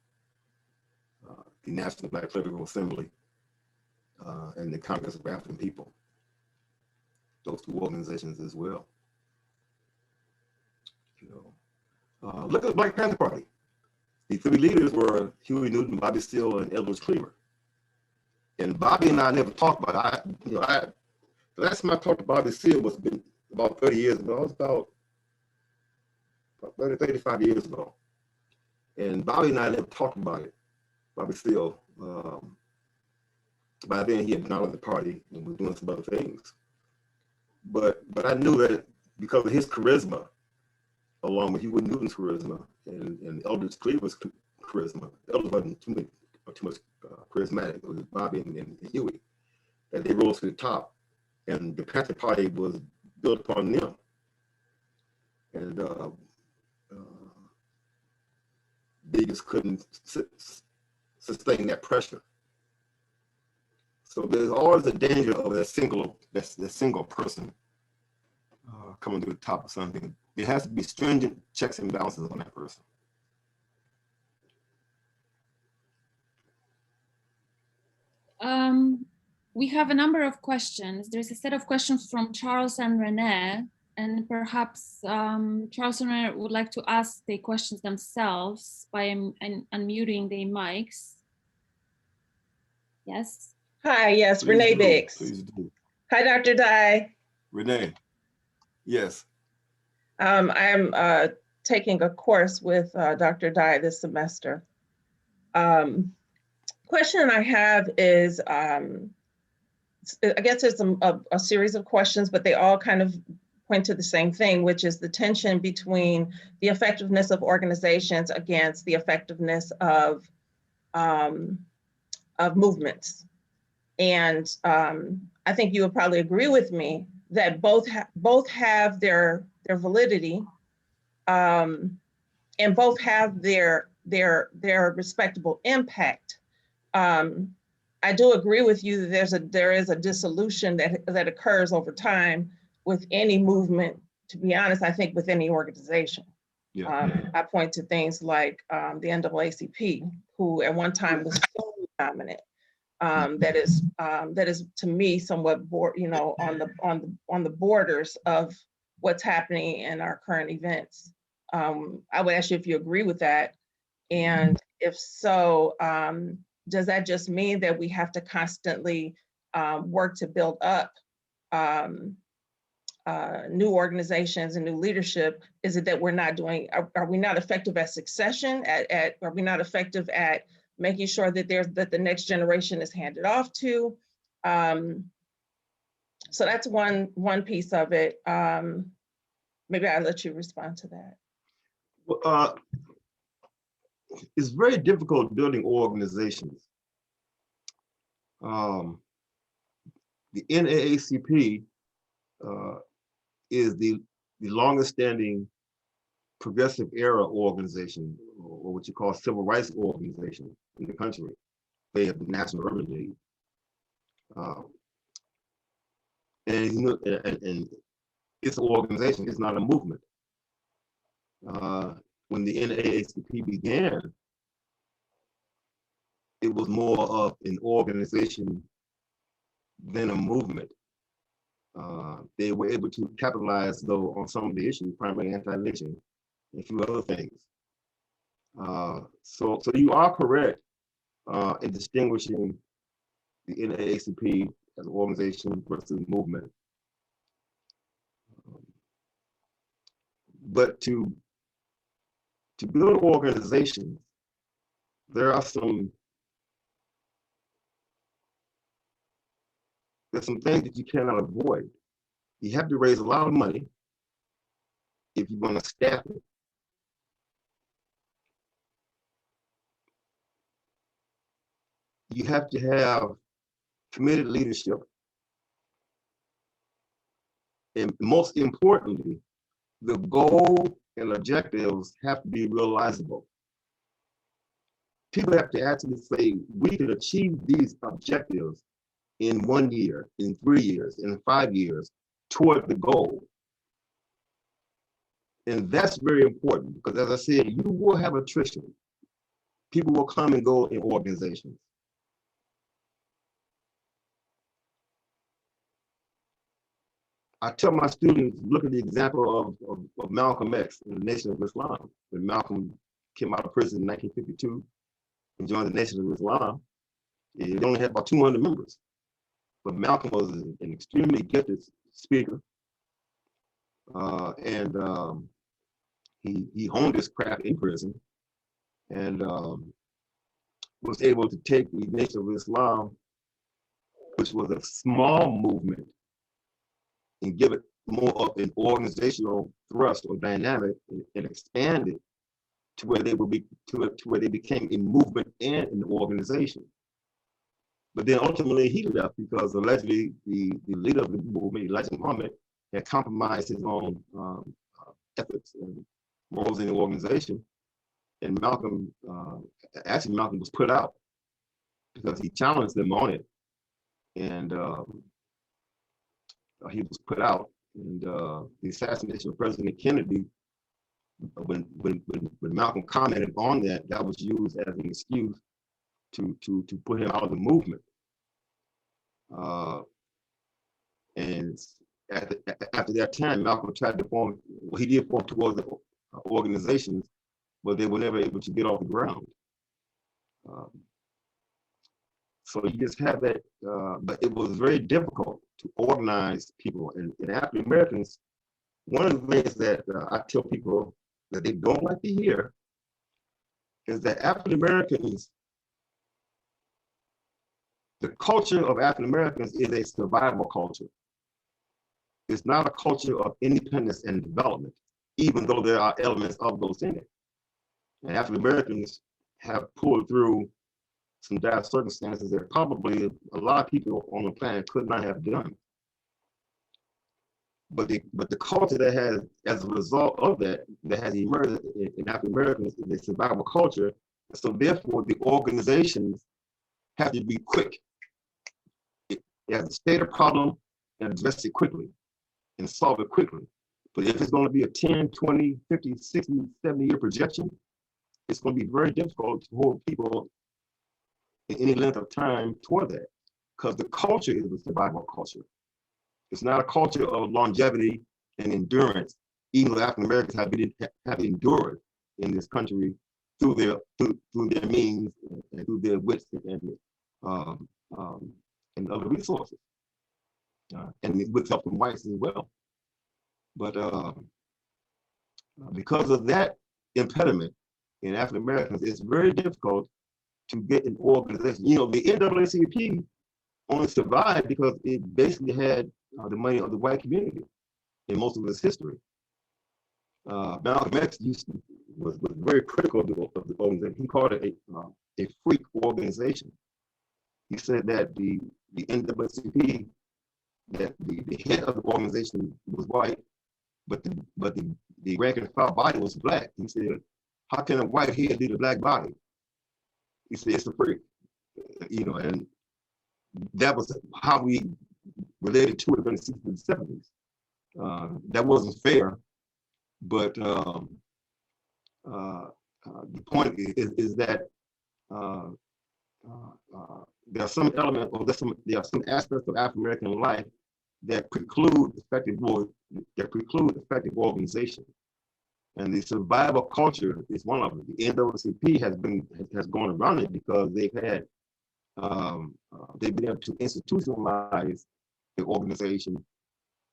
The National Black Political Assembly and the Congress of African People. Those two organizations as well. Look at the Black Panther Party. The three leaders were Huey Newton, Bobby Seale, and Edward Cleaver. And Bobby and I never talked about it. The last time I talked to Bobby Seale was about 30 years ago. It was about 30, 35 years ago. And Bobby and I never talked about it. Bobby Seale, by then he had been out of the party and was doing some other things. But I knew that because of his charisma, along with Huey Newton's charisma and Eldridge Cleaver's charisma, Eldridge wasn't too much charismatic. It was Bobby and Huey, that they rose to the top, and the Panther Party was built upon them. And they just couldn't sustain that pressure. So there's always a danger of that single person coming to the top of something. There has to be stringent checks and balances on that person. We have a number of questions. There's a set of questions from Charles and Renee, and perhaps Charles and Renee would like to ask the questions themselves by unmuting their mics. Yes. Hi, yes, Please Renee do. Biggs. Please do. Hi, Dr. Dye. Renee, yes. I'm taking a course with Dr. Dye this semester. Question I have is, I guess it's a series of questions, but they all kind of point to the same thing, which is the tension between the effectiveness of organizations against the effectiveness of movements. And I think you would probably agree with me that both have their validity, and both have their respectable impact. I do agree with you that there is a dissolution that occurs over time with any movement. To be honest, I think with any organization. Yeah. I point to things like the NAACP, who at one time was so dominant. That is to me somewhat on the borders of what's happening in our current events. I would ask you if you agree with that, and if so, does that just mean that we have to constantly work to build up new organizations and new leadership? Is it that we're not doing? Are we not effective at succession? Are we not effective at making sure that the next generation is handed off to? So that's one piece of it. Maybe I'll let you respond to that. Well, it's very difficult building organizations. The NAACP is the longest standing progressive era organization, or what you call civil rights organization in the country. They have the National Urban League. And it's an organization, it's not a movement. When the NAACP began, it was more of an organization than a movement. They were able to capitalize, though, on some of the issues, primarily anti-lynching and a few other things. So you are correct in distinguishing the NAACP as an organization versus movement. But to build organizations, there's some things that you cannot avoid. You have to raise a lot of money if you want to staff it. You have to have committed leadership. And most importantly, the goal and objectives have to be realizable. People have to actually say, we can achieve these objectives in 1 year, in 3 years, in 5 years, toward the goal. And that's very important because, as I said, you will have attrition. People will come and go in organizations. I tell my students, look at the example of Malcolm X in the Nation of Islam. When Malcolm came out of prison in 1952 and joined the Nation of Islam, it only had about 200 members. But Malcolm was an extremely gifted speaker. He honed his craft in prison and was able to take the Nation of Islam, which was a small movement, and give it more of an organizational thrust or dynamic and expanded to where they would be to where they became a movement and an organization. But then ultimately he left because allegedly the leader of the movement, Elijah Muhammad, had compromised his own ethics and morals in the organization. And Malcolm was put out because he challenged them on it. And he was put out. And the assassination of President Kennedy, when Malcolm commented on that, that was used as an excuse to put him out of the movement. And after that time, Malcolm tried to form, well, he did form two other organizations, but they were never able to get off the ground. So you just have that, but it was very difficult to organize people. And African Americans, one of the things that I tell people that they don't like to hear is that African Americans, the culture of African Americans is a survival culture. It's not a culture of independence and development, even though there are elements of those in it. And African Americans have pulled through some dire circumstances that probably a lot of people on the planet could not have done. But the culture that has, as a result of that has emerged in African Americans is a survival culture. So therefore, the organizations have to be quick. It has to state a problem and address it quickly and solve it quickly. But if it's going to be a 10, 20, 50, 60, 70-year projection, it's going to be very difficult to hold people in any length of time toward that, because the culture is a survival culture. It's not a culture of longevity and endurance, even though African Americans have endured in this country through their means and through their wits and other resources, and with help from whites as well. But because of that impediment in African Americans, it's very difficult to get an organization. You know, the NAACP only survived because it basically had the money of the white community in most of its history. Malcolm X was very critical of the organization. He called it a freak organization. He said that the NAACP, that the head of the organization was white, but the rank and file body was black. He said, how can a white head lead a black body? He said, it's a freak, you know, and that was how we related to it in the 60s and 70s. That wasn't fair, but the point is that there are some elements, or there are some aspects of African American life that preclude effective organization. And the survival culture is one of them. The NAACP has gone around it because they've been able to institutionalize the organization.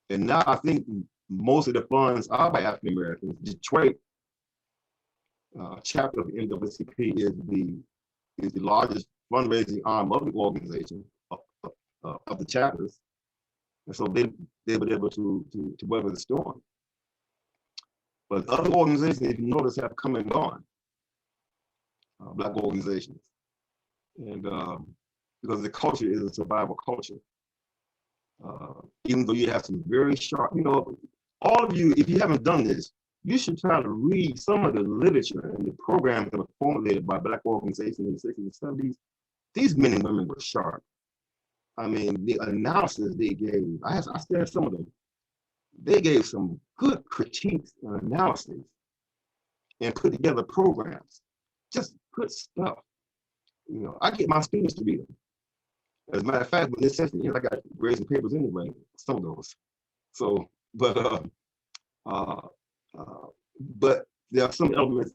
And now I think most of the funds are by African Americans. Detroit chapter of the NAACP is the largest fundraising arm of the organization, of the chapters. And so they were able to weather the storm. But other organizations, if you notice, have come and gone, Black organizations. And because the culture is a survival culture. Even though you have some very sharp, you know, all of you, if you haven't done this, you should try to read some of the literature and the programs that were formulated by Black organizations in the 60s and 70s. These men and women were sharp. I mean, the analysis they gave, I studied some of them. They gave some good critiques and analysis and put together programs, just good stuff. You know, I get my students to read them. As a matter of fact, when this session ends, I got grades and papers anyway, some of those. So, but there are some elements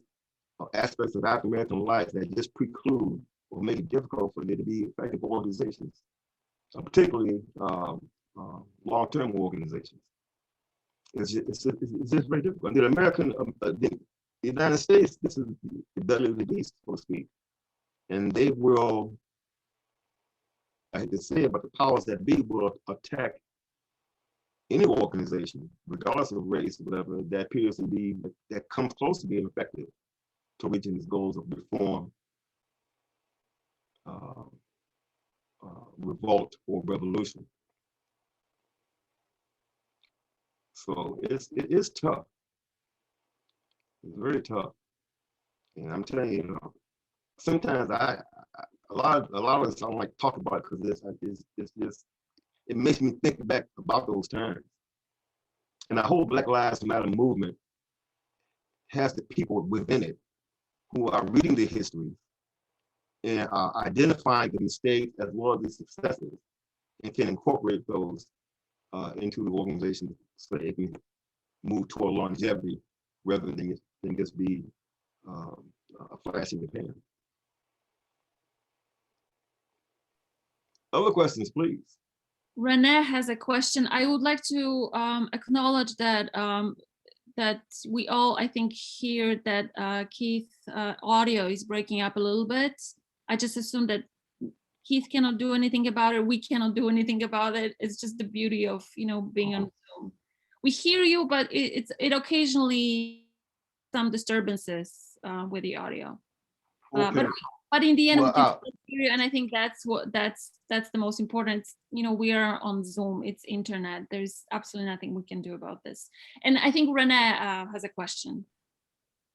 or aspects of African American life that just preclude or make it difficult for there to be effective organizations, particularly long-term organizations. It's just very difficult. The United States, this is the belly of the beast, so to speak. And they will, I hate to say it, but the powers that be will attack any organization, regardless of race, whatever, that appears to be, that comes close to being effective to reaching its goals of reform, revolt, or revolution. So it is tough. It's very tough. And I'm telling you, sometimes a lot of us don't like to talk about it because it's just, it makes me think back about those times. And the whole Black Lives Matter movement has the people within it who are reading the history and are identifying the mistakes as well as the successes, and can incorporate those into the organization so that it can move toward longevity rather than just be a flash in the pan. Other questions, please. Renee has a question. I would like to acknowledge that that we all, I think, hear that Keith's audio is breaking up a little bit. I just assume that Keith cannot do anything about it. We cannot do anything about it. It's just the beauty of, you know, being on Zoom. We hear you, but it occasionally some disturbances with the audio. Okay. But in the end, Well, we can still hear you, and I think that's the most important. You know, we are on Zoom. It's internet. There's absolutely nothing we can do about this. And I think Renee has a question.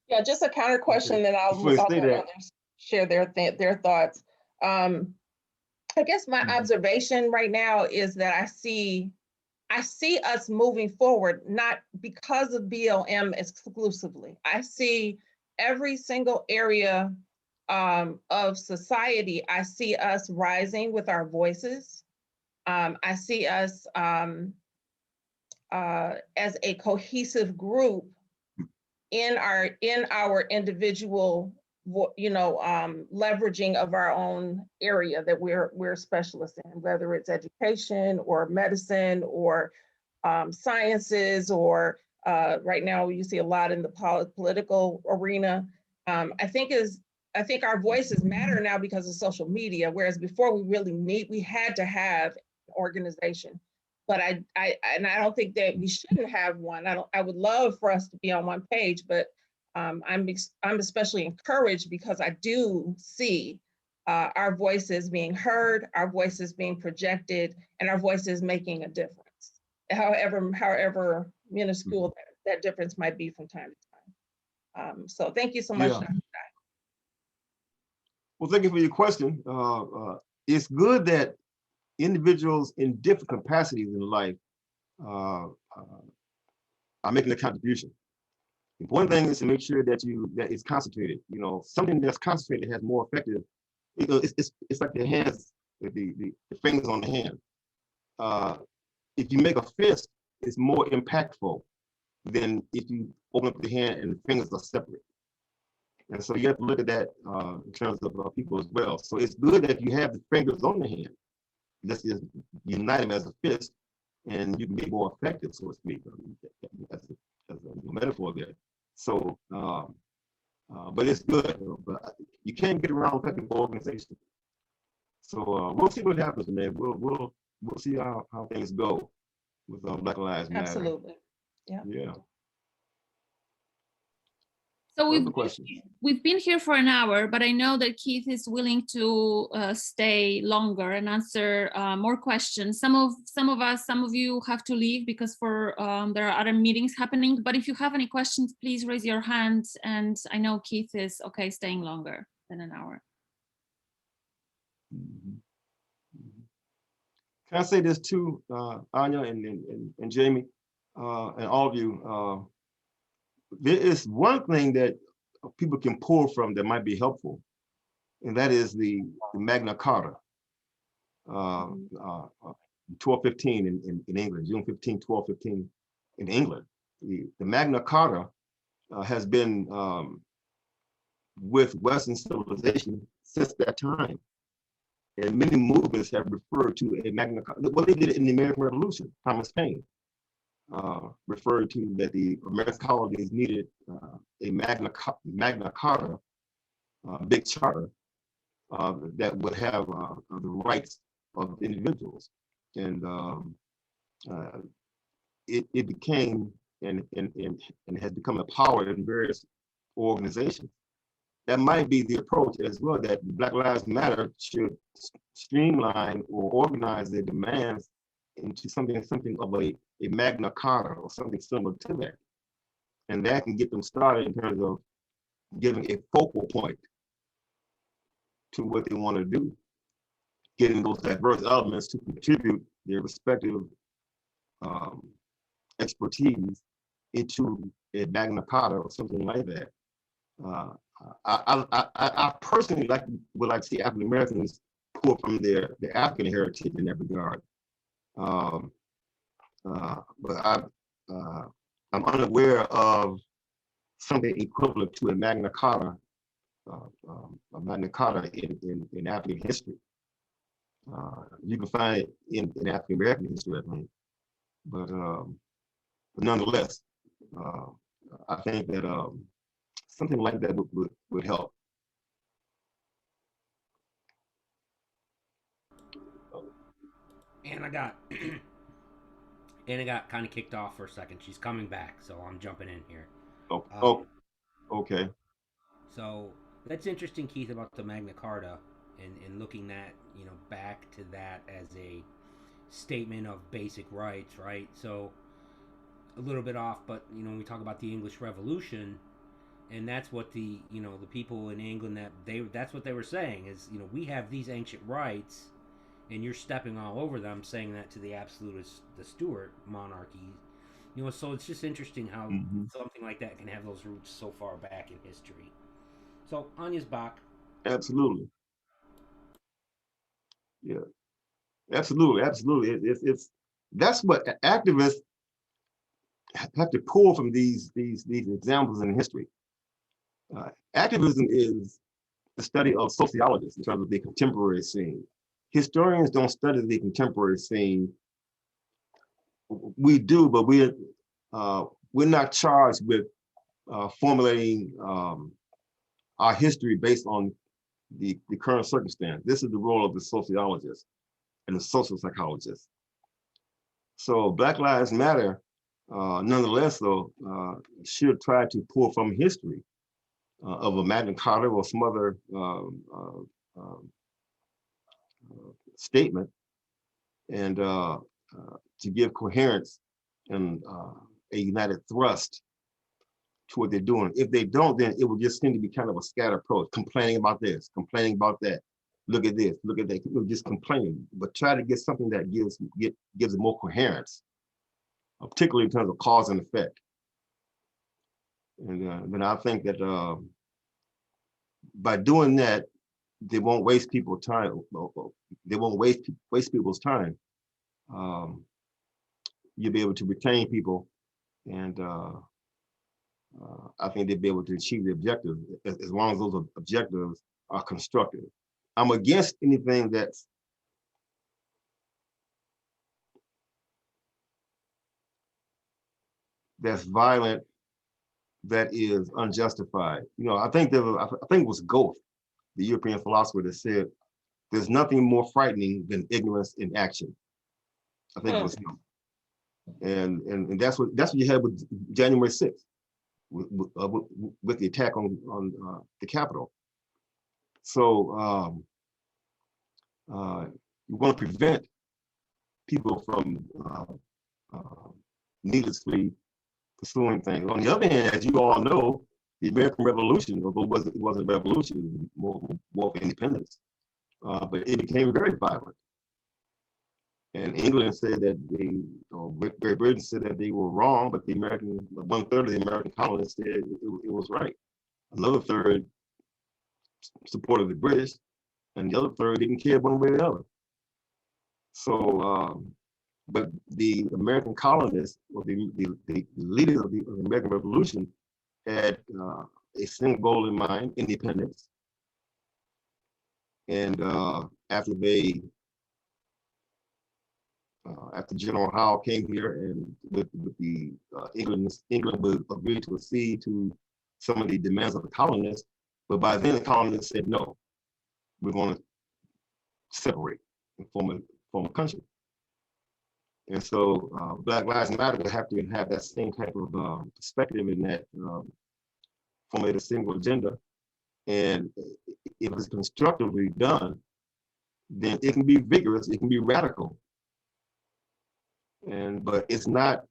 Yeah, just a counter question, then I'll let others share their thoughts. I guess my observation right now is that I see us moving forward, not because of BLM exclusively. I see every single area of society. I see us rising with our voices. I see us as a cohesive group in our individual, leveraging of our own area that we're specialists in, whether it's education or medicine or sciences, or right now you see a lot in the political arena. I think our voices matter now because of social media, whereas before we had to have an organization. But I don't think that we shouldn't have one. I would love for us to be on one page, but I'm especially encouraged because I do see our voices being heard, our voices being projected, and our voices making a difference, however minuscule that difference might be from time to time. So thank you so much. Yeah. Well, thank you for your question. It's good that individuals in different capacities in life are making a contribution. One thing is to make sure that it's concentrated. You know, something that's concentrated has more effective. It's like the hands, the fingers on the hand. If you make a fist, it's more impactful than if you open up the hand and the fingers are separate. And so you have to look at that in terms of people as well. So it's good that you have the fingers on the hand. Let's just unite them as a fist, and you can be more effective, so to speak, as a metaphor there. So, but it's good, but you can't get around effective organization. So we'll see what happens, man. We'll see how things go with Black Lives Matter. Absolutely. Yeah. Yeah. So we've been here for an hour, but I know that Keith is willing to stay longer and answer more questions. Some of you have to leave because there are other meetings happening. But if you have any questions, please raise your hand. And I know Keith is okay staying longer than an hour. Can I say this too, Anya and Jamie, and all of you? There is one thing that people can pull from that might be helpful, and that is the Magna Carta, 1215 in England, June 15, 1215 in England. The Magna Carta has been with Western civilization since that time. And many movements have referred to a Magna Carta. Well, they did it in the American Revolution. Thomas Paine referred to that the American colonies needed a Magna Carta, big charter that would have the rights of individuals. And it became and has become a power in various organizations. That might be the approach as well, that Black Lives Matter should streamline or organize their demands into something of a Magna Carta or something similar to that. And that can get them started in terms of giving a focal point to what they want to do, getting those diverse elements to contribute their respective expertise into a Magna Carta or something like that. I personally would like to see African Americans pull from their African heritage in that regard. But I'm unaware of something equivalent to a Magna Carta in African history. You can find it in African American history, I think. But nonetheless, I think that something like that would help. And I got Anna got kind of kicked off for a second. She's coming back, so I'm jumping in here. Okay. So that's interesting, Keith, about the Magna Carta and looking at, back to that as a statement of basic rights, right? So a little bit off, but when we talk about the English Revolution, and that's what the people in England that's what they were saying is, we have these ancient rights, and you're stepping all over them, saying that to the absolutist, the Stuart monarchy. So it's just interesting how something like that can have those roots so far back in history. So Anya's back. Absolutely. Yeah. Absolutely. It's that's what activists have to pull from these examples in history. Activism is the study of sociologists in terms of the contemporary scene. Historians don't study the contemporary scene. We do, but we're not charged with formulating our history based on the current circumstance. This is the role of the sociologist and the social psychologist. So Black Lives Matter, nonetheless, though, should try to pull from history of a Magna Carta or some other statement, and to give coherence and a united thrust to what they're doing. If they don't, then it will just seem to be kind of a scattered approach, complaining about this, complaining about that. Look at this, look at that. Just complaining, but try to get something that gives it more coherence, particularly in terms of cause and effect. And then I think that by doing that, they won't waste people's time. They won't waste people's time. You'll be able to retain people, and I think they'll be able to achieve the objective as long as those objectives are constructive. I'm against anything that's violent, that is unjustified. I think it was Goethe, the European philosopher, that said, "There's nothing more frightening than ignorance in action." I think it was him. And that's what you had with January 6th, with the attack on the Capitol. So you want to prevent people from needlessly pursuing things. On the other hand, as you all know, the American Revolution, although it wasn't a revolution, it was more of independence, but it became very violent. And England said that Great Britain said that they were wrong, but 1/3 of the American colonists said it was right. Another third supported the British, and the other third didn't care one way or the other. So, but the American colonists, or the leaders of the American Revolution, had a single goal in mind: independence. And after General Howe came here, and with the England would agree to accede to some of the demands of the colonists, but by then the colonists said, no, we're going to separate and form a country. And so Black Lives Matter would have to have that same type of perspective in that formulate a single agenda. And if it's constructively done, then it can be vigorous, it can be radical. But it's not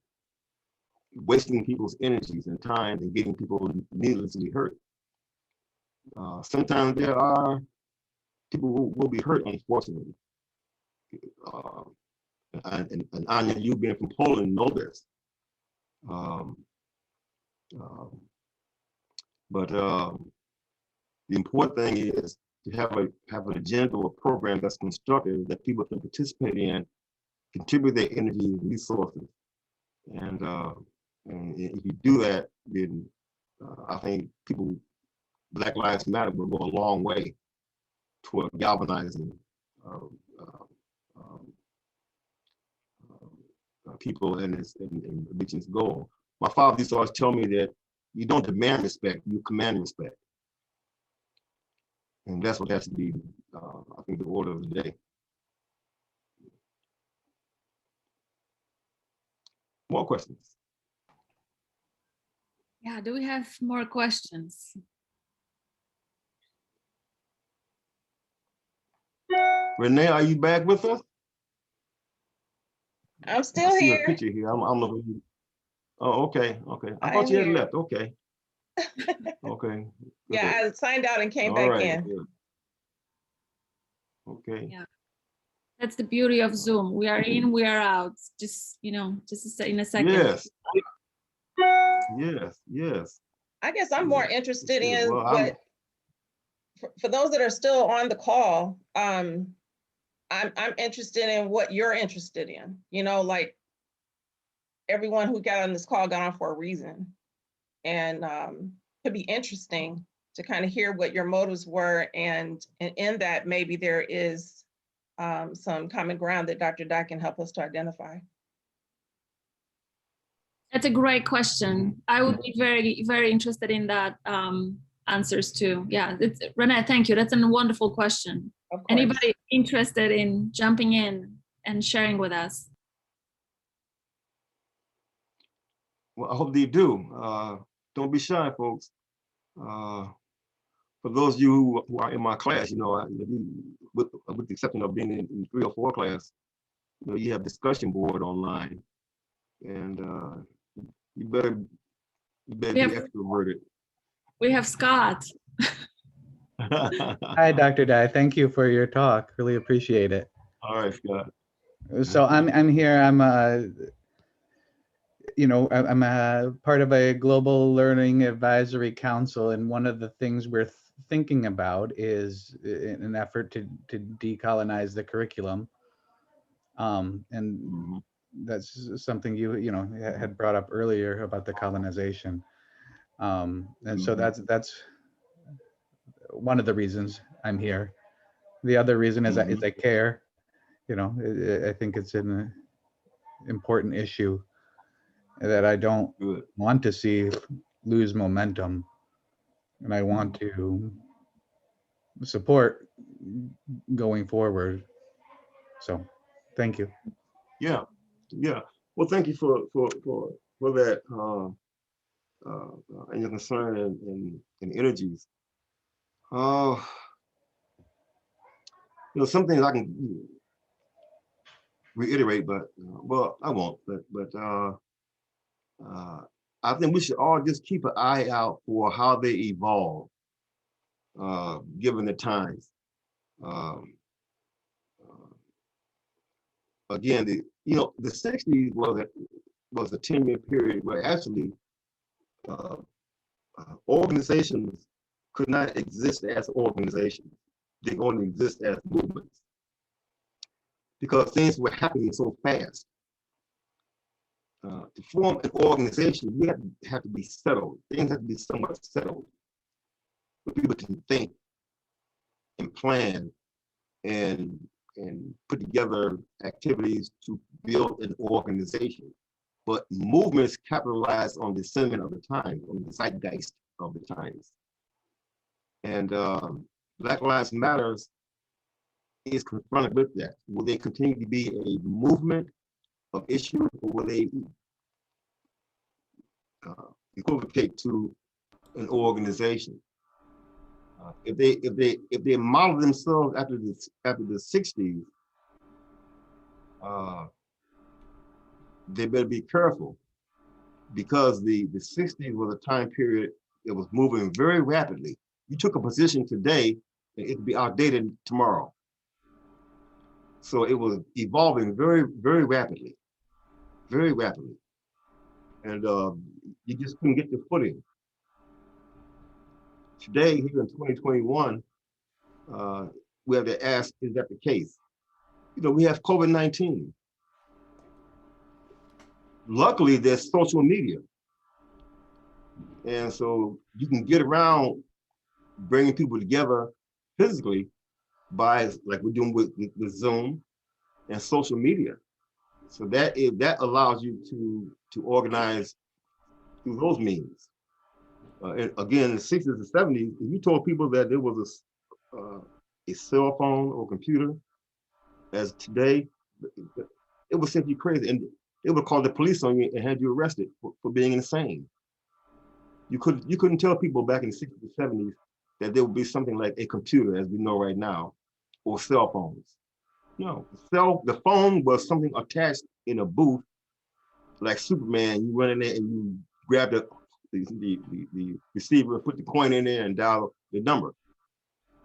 wasting people's energies and time and getting people needlessly hurt. Sometimes there are people who will be hurt, unfortunately. And Anya, you being from Poland know this. The important thing is to have an agenda or a program that's constructive that people can participate in, contribute their energy and resources. And if you do that, then I think Black Lives Matter will go a long way toward galvanizing people and reaching its goal. My father used to always tell me that you don't demand respect, you command respect. And that's what has to be, I think, the order of the day. More questions? Yeah, do we have more questions? Renee, are you back with us? I'm still I see here. a picture here. I'm looking. Oh, okay. I I thought am you had here. left. Okay. Okay. Yeah, I signed out and came All back right. in. Good. Okay. Yeah. That's the beauty of Zoom. We are in, we are out. Just, just in a second. Yes. Yes. I guess I'm more interested in Well, what, for those that are still on the call, I'm interested in what you're interested in. Like everyone who got on this call got on for a reason. And it'd be interesting to kind of hear what your motives were. And in that, maybe there is some common ground that Dr. Dye can help us to identify. That's a great question. I would be very, very interested in that answers too. Yeah, Renee, thank you. That's a wonderful question. Anybody interested in jumping in and sharing with us? Well, I hope they do. Don't be shy, folks. For those of you who are in my class, with the exception of being in 3 or 4 class, you have discussion board online, and you better be extroverted. We have Scott. Hi, Dr. Dye. Thank you for your talk. Really appreciate it. All right, Scott. So I'm here. I'm I'm a part of a global learning advisory council, and one of the things we're thinking about is an effort to decolonize the curriculum. And that's something you had brought up earlier about the colonization. And so that's one of the reasons I'm here. The other reason is I care. I think it's an important issue that I don't want to see lose momentum, and I want to support going forward. So, thank you. Yeah. Well, thank you for that and your concern and energies. Some things I can reiterate, but well, I won't. But I think we should all just keep an eye out for how they evolve, given the times. Again, the 60s was a 10-year period where actually organizations could not exist as organizations. They only exist as movements because things were happening so fast. To form an organization, you have to be settled. Things have to be somewhat settled, where people can think and plan and put together activities to build an organization. But movements capitalize on the sentiment of the time, on the zeitgeist of the times. And Black Lives Matter is confronted with that. Will they continue to be a movement of issues, or will they equivocate to an organization? If they model themselves after the 60s, they better be careful, because the 60s was a time period that was moving very rapidly. You took a position today, and it'd be outdated tomorrow. So it was evolving very, very rapidly, very rapidly. And you just couldn't get the footing. Today, here in 2021, we have to ask, is that the case? You know, we have COVID-19. Luckily, there's social media. And so you can get around bringing people together physically by, like we're doing with Zoom and social media. So that allows you to organize through those means. And again, in the 60s and 70s, if you told people that there was a cell phone or computer as today, it was simply crazy. And they would call the police on you and have you arrested for being insane. You couldn't tell people back in the 60s and 70s that there would be something like a computer as we know right now, or cell phones. No, the phone was something attached in a booth, like Superman. You run in there and you grab the receiver, put the coin in there, and dial the number.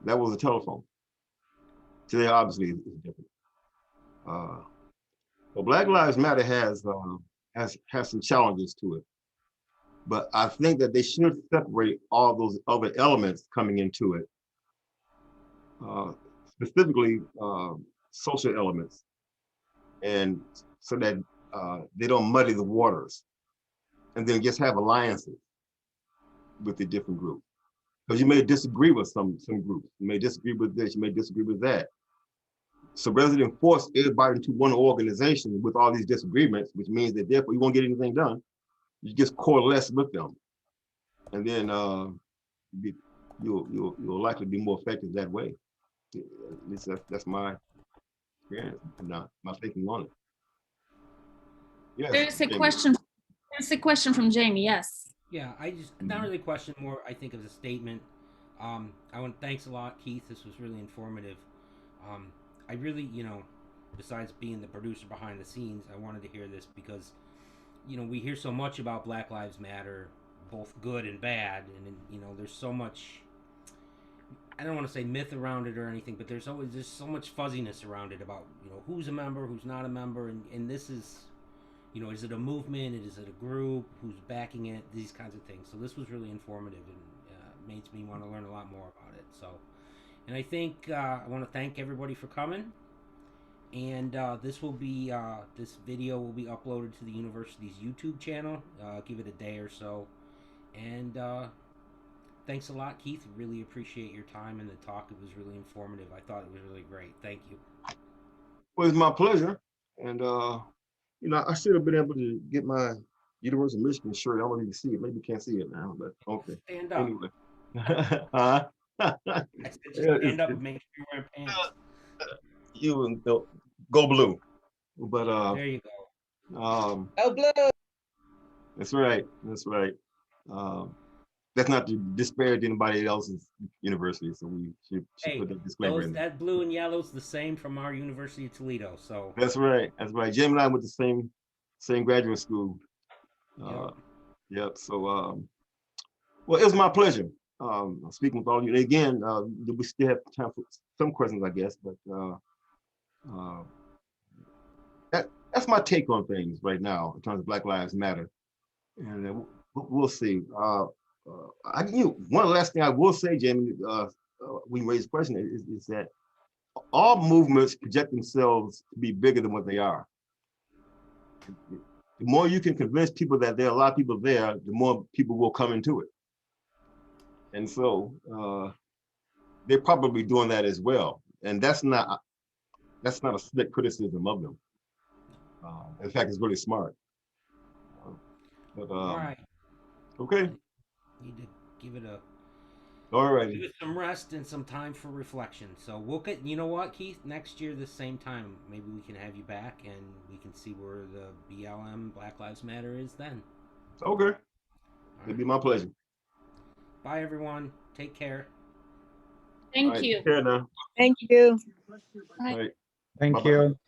That was a telephone. Today, obviously, it's different. Well, Black Lives Matter has some challenges to it, but I think that they should separate all those other elements coming into it, specifically social elements, and so that they don't muddy the waters, and then just have alliances with the different groups. Because you may disagree with some groups, you may disagree with this, you may disagree with that. So rather than force everybody into one organization with all these disagreements, which means that therefore you won't get anything done, you just coalesce with them, and then you'll likely be more effective that way. At least that's my experience and my thinking on it. Yes. There's a question. There's a question from Jamie. Yes. Yeah, I just not really a question, more I think of a statement. I want thanks a lot, Keith. This was really informative. I really, besides being the producer behind the scenes, I wanted to hear this because, we hear so much about Black Lives Matter, both good and bad, and there's so much. I don't want to say myth around it or anything, but there's so much fuzziness around it about who's a member, who's not a member, and this is. Is it a movement? Is it a group? Who's backing it? These kinds of things. So this was really informative and makes me want to learn a lot more about it. So, and I think I want to thank everybody for coming. And this video will be uploaded to the university's YouTube channel. Give it a day or so. And thanks a lot, Keith. Really appreciate your time and the talk. It was really informative. I thought it was really great. Thank you. Well, it's my pleasure. And I should have been able to get my University of Michigan shirt. I don't even see it. Maybe you can't see it now, but okay. Stand up. Anyway. I said just stand up and make sure you're wearing pants. You go blue. But there you go. Oh, blue. That's right. That's not to disparage anybody else's university, so we should put that disclaimer in there. That blue and yellow's the same from our University of Toledo. So that's right. Jim and I went to the same graduate school. Yep. So well, it was my pleasure speaking with all of you. And again, we still have time for some questions, I guess, but that's my take on things right now in terms of Black Lives Matter, and we'll see. One last thing I will say, Jamie, when you raise the question, is that all movements project themselves to be bigger than what they are. The more you can convince people that there are a lot of people there, the more people will come into it. And so they're probably doing that as well. And that's not a slick criticism of them. In fact, it's really smart. all right. Okay. Need to give it a All Give righty. it some rest and some time for reflection. So we'll get, you know what, Keith, next year, the same time, maybe we can have you back and we can see where the BLM Black Lives Matter is then. Okay. All It'd right. be my pleasure. Bye, everyone. Take care. Thank All right, you. take care now. Thank you. All right. Thank Bye-bye. you.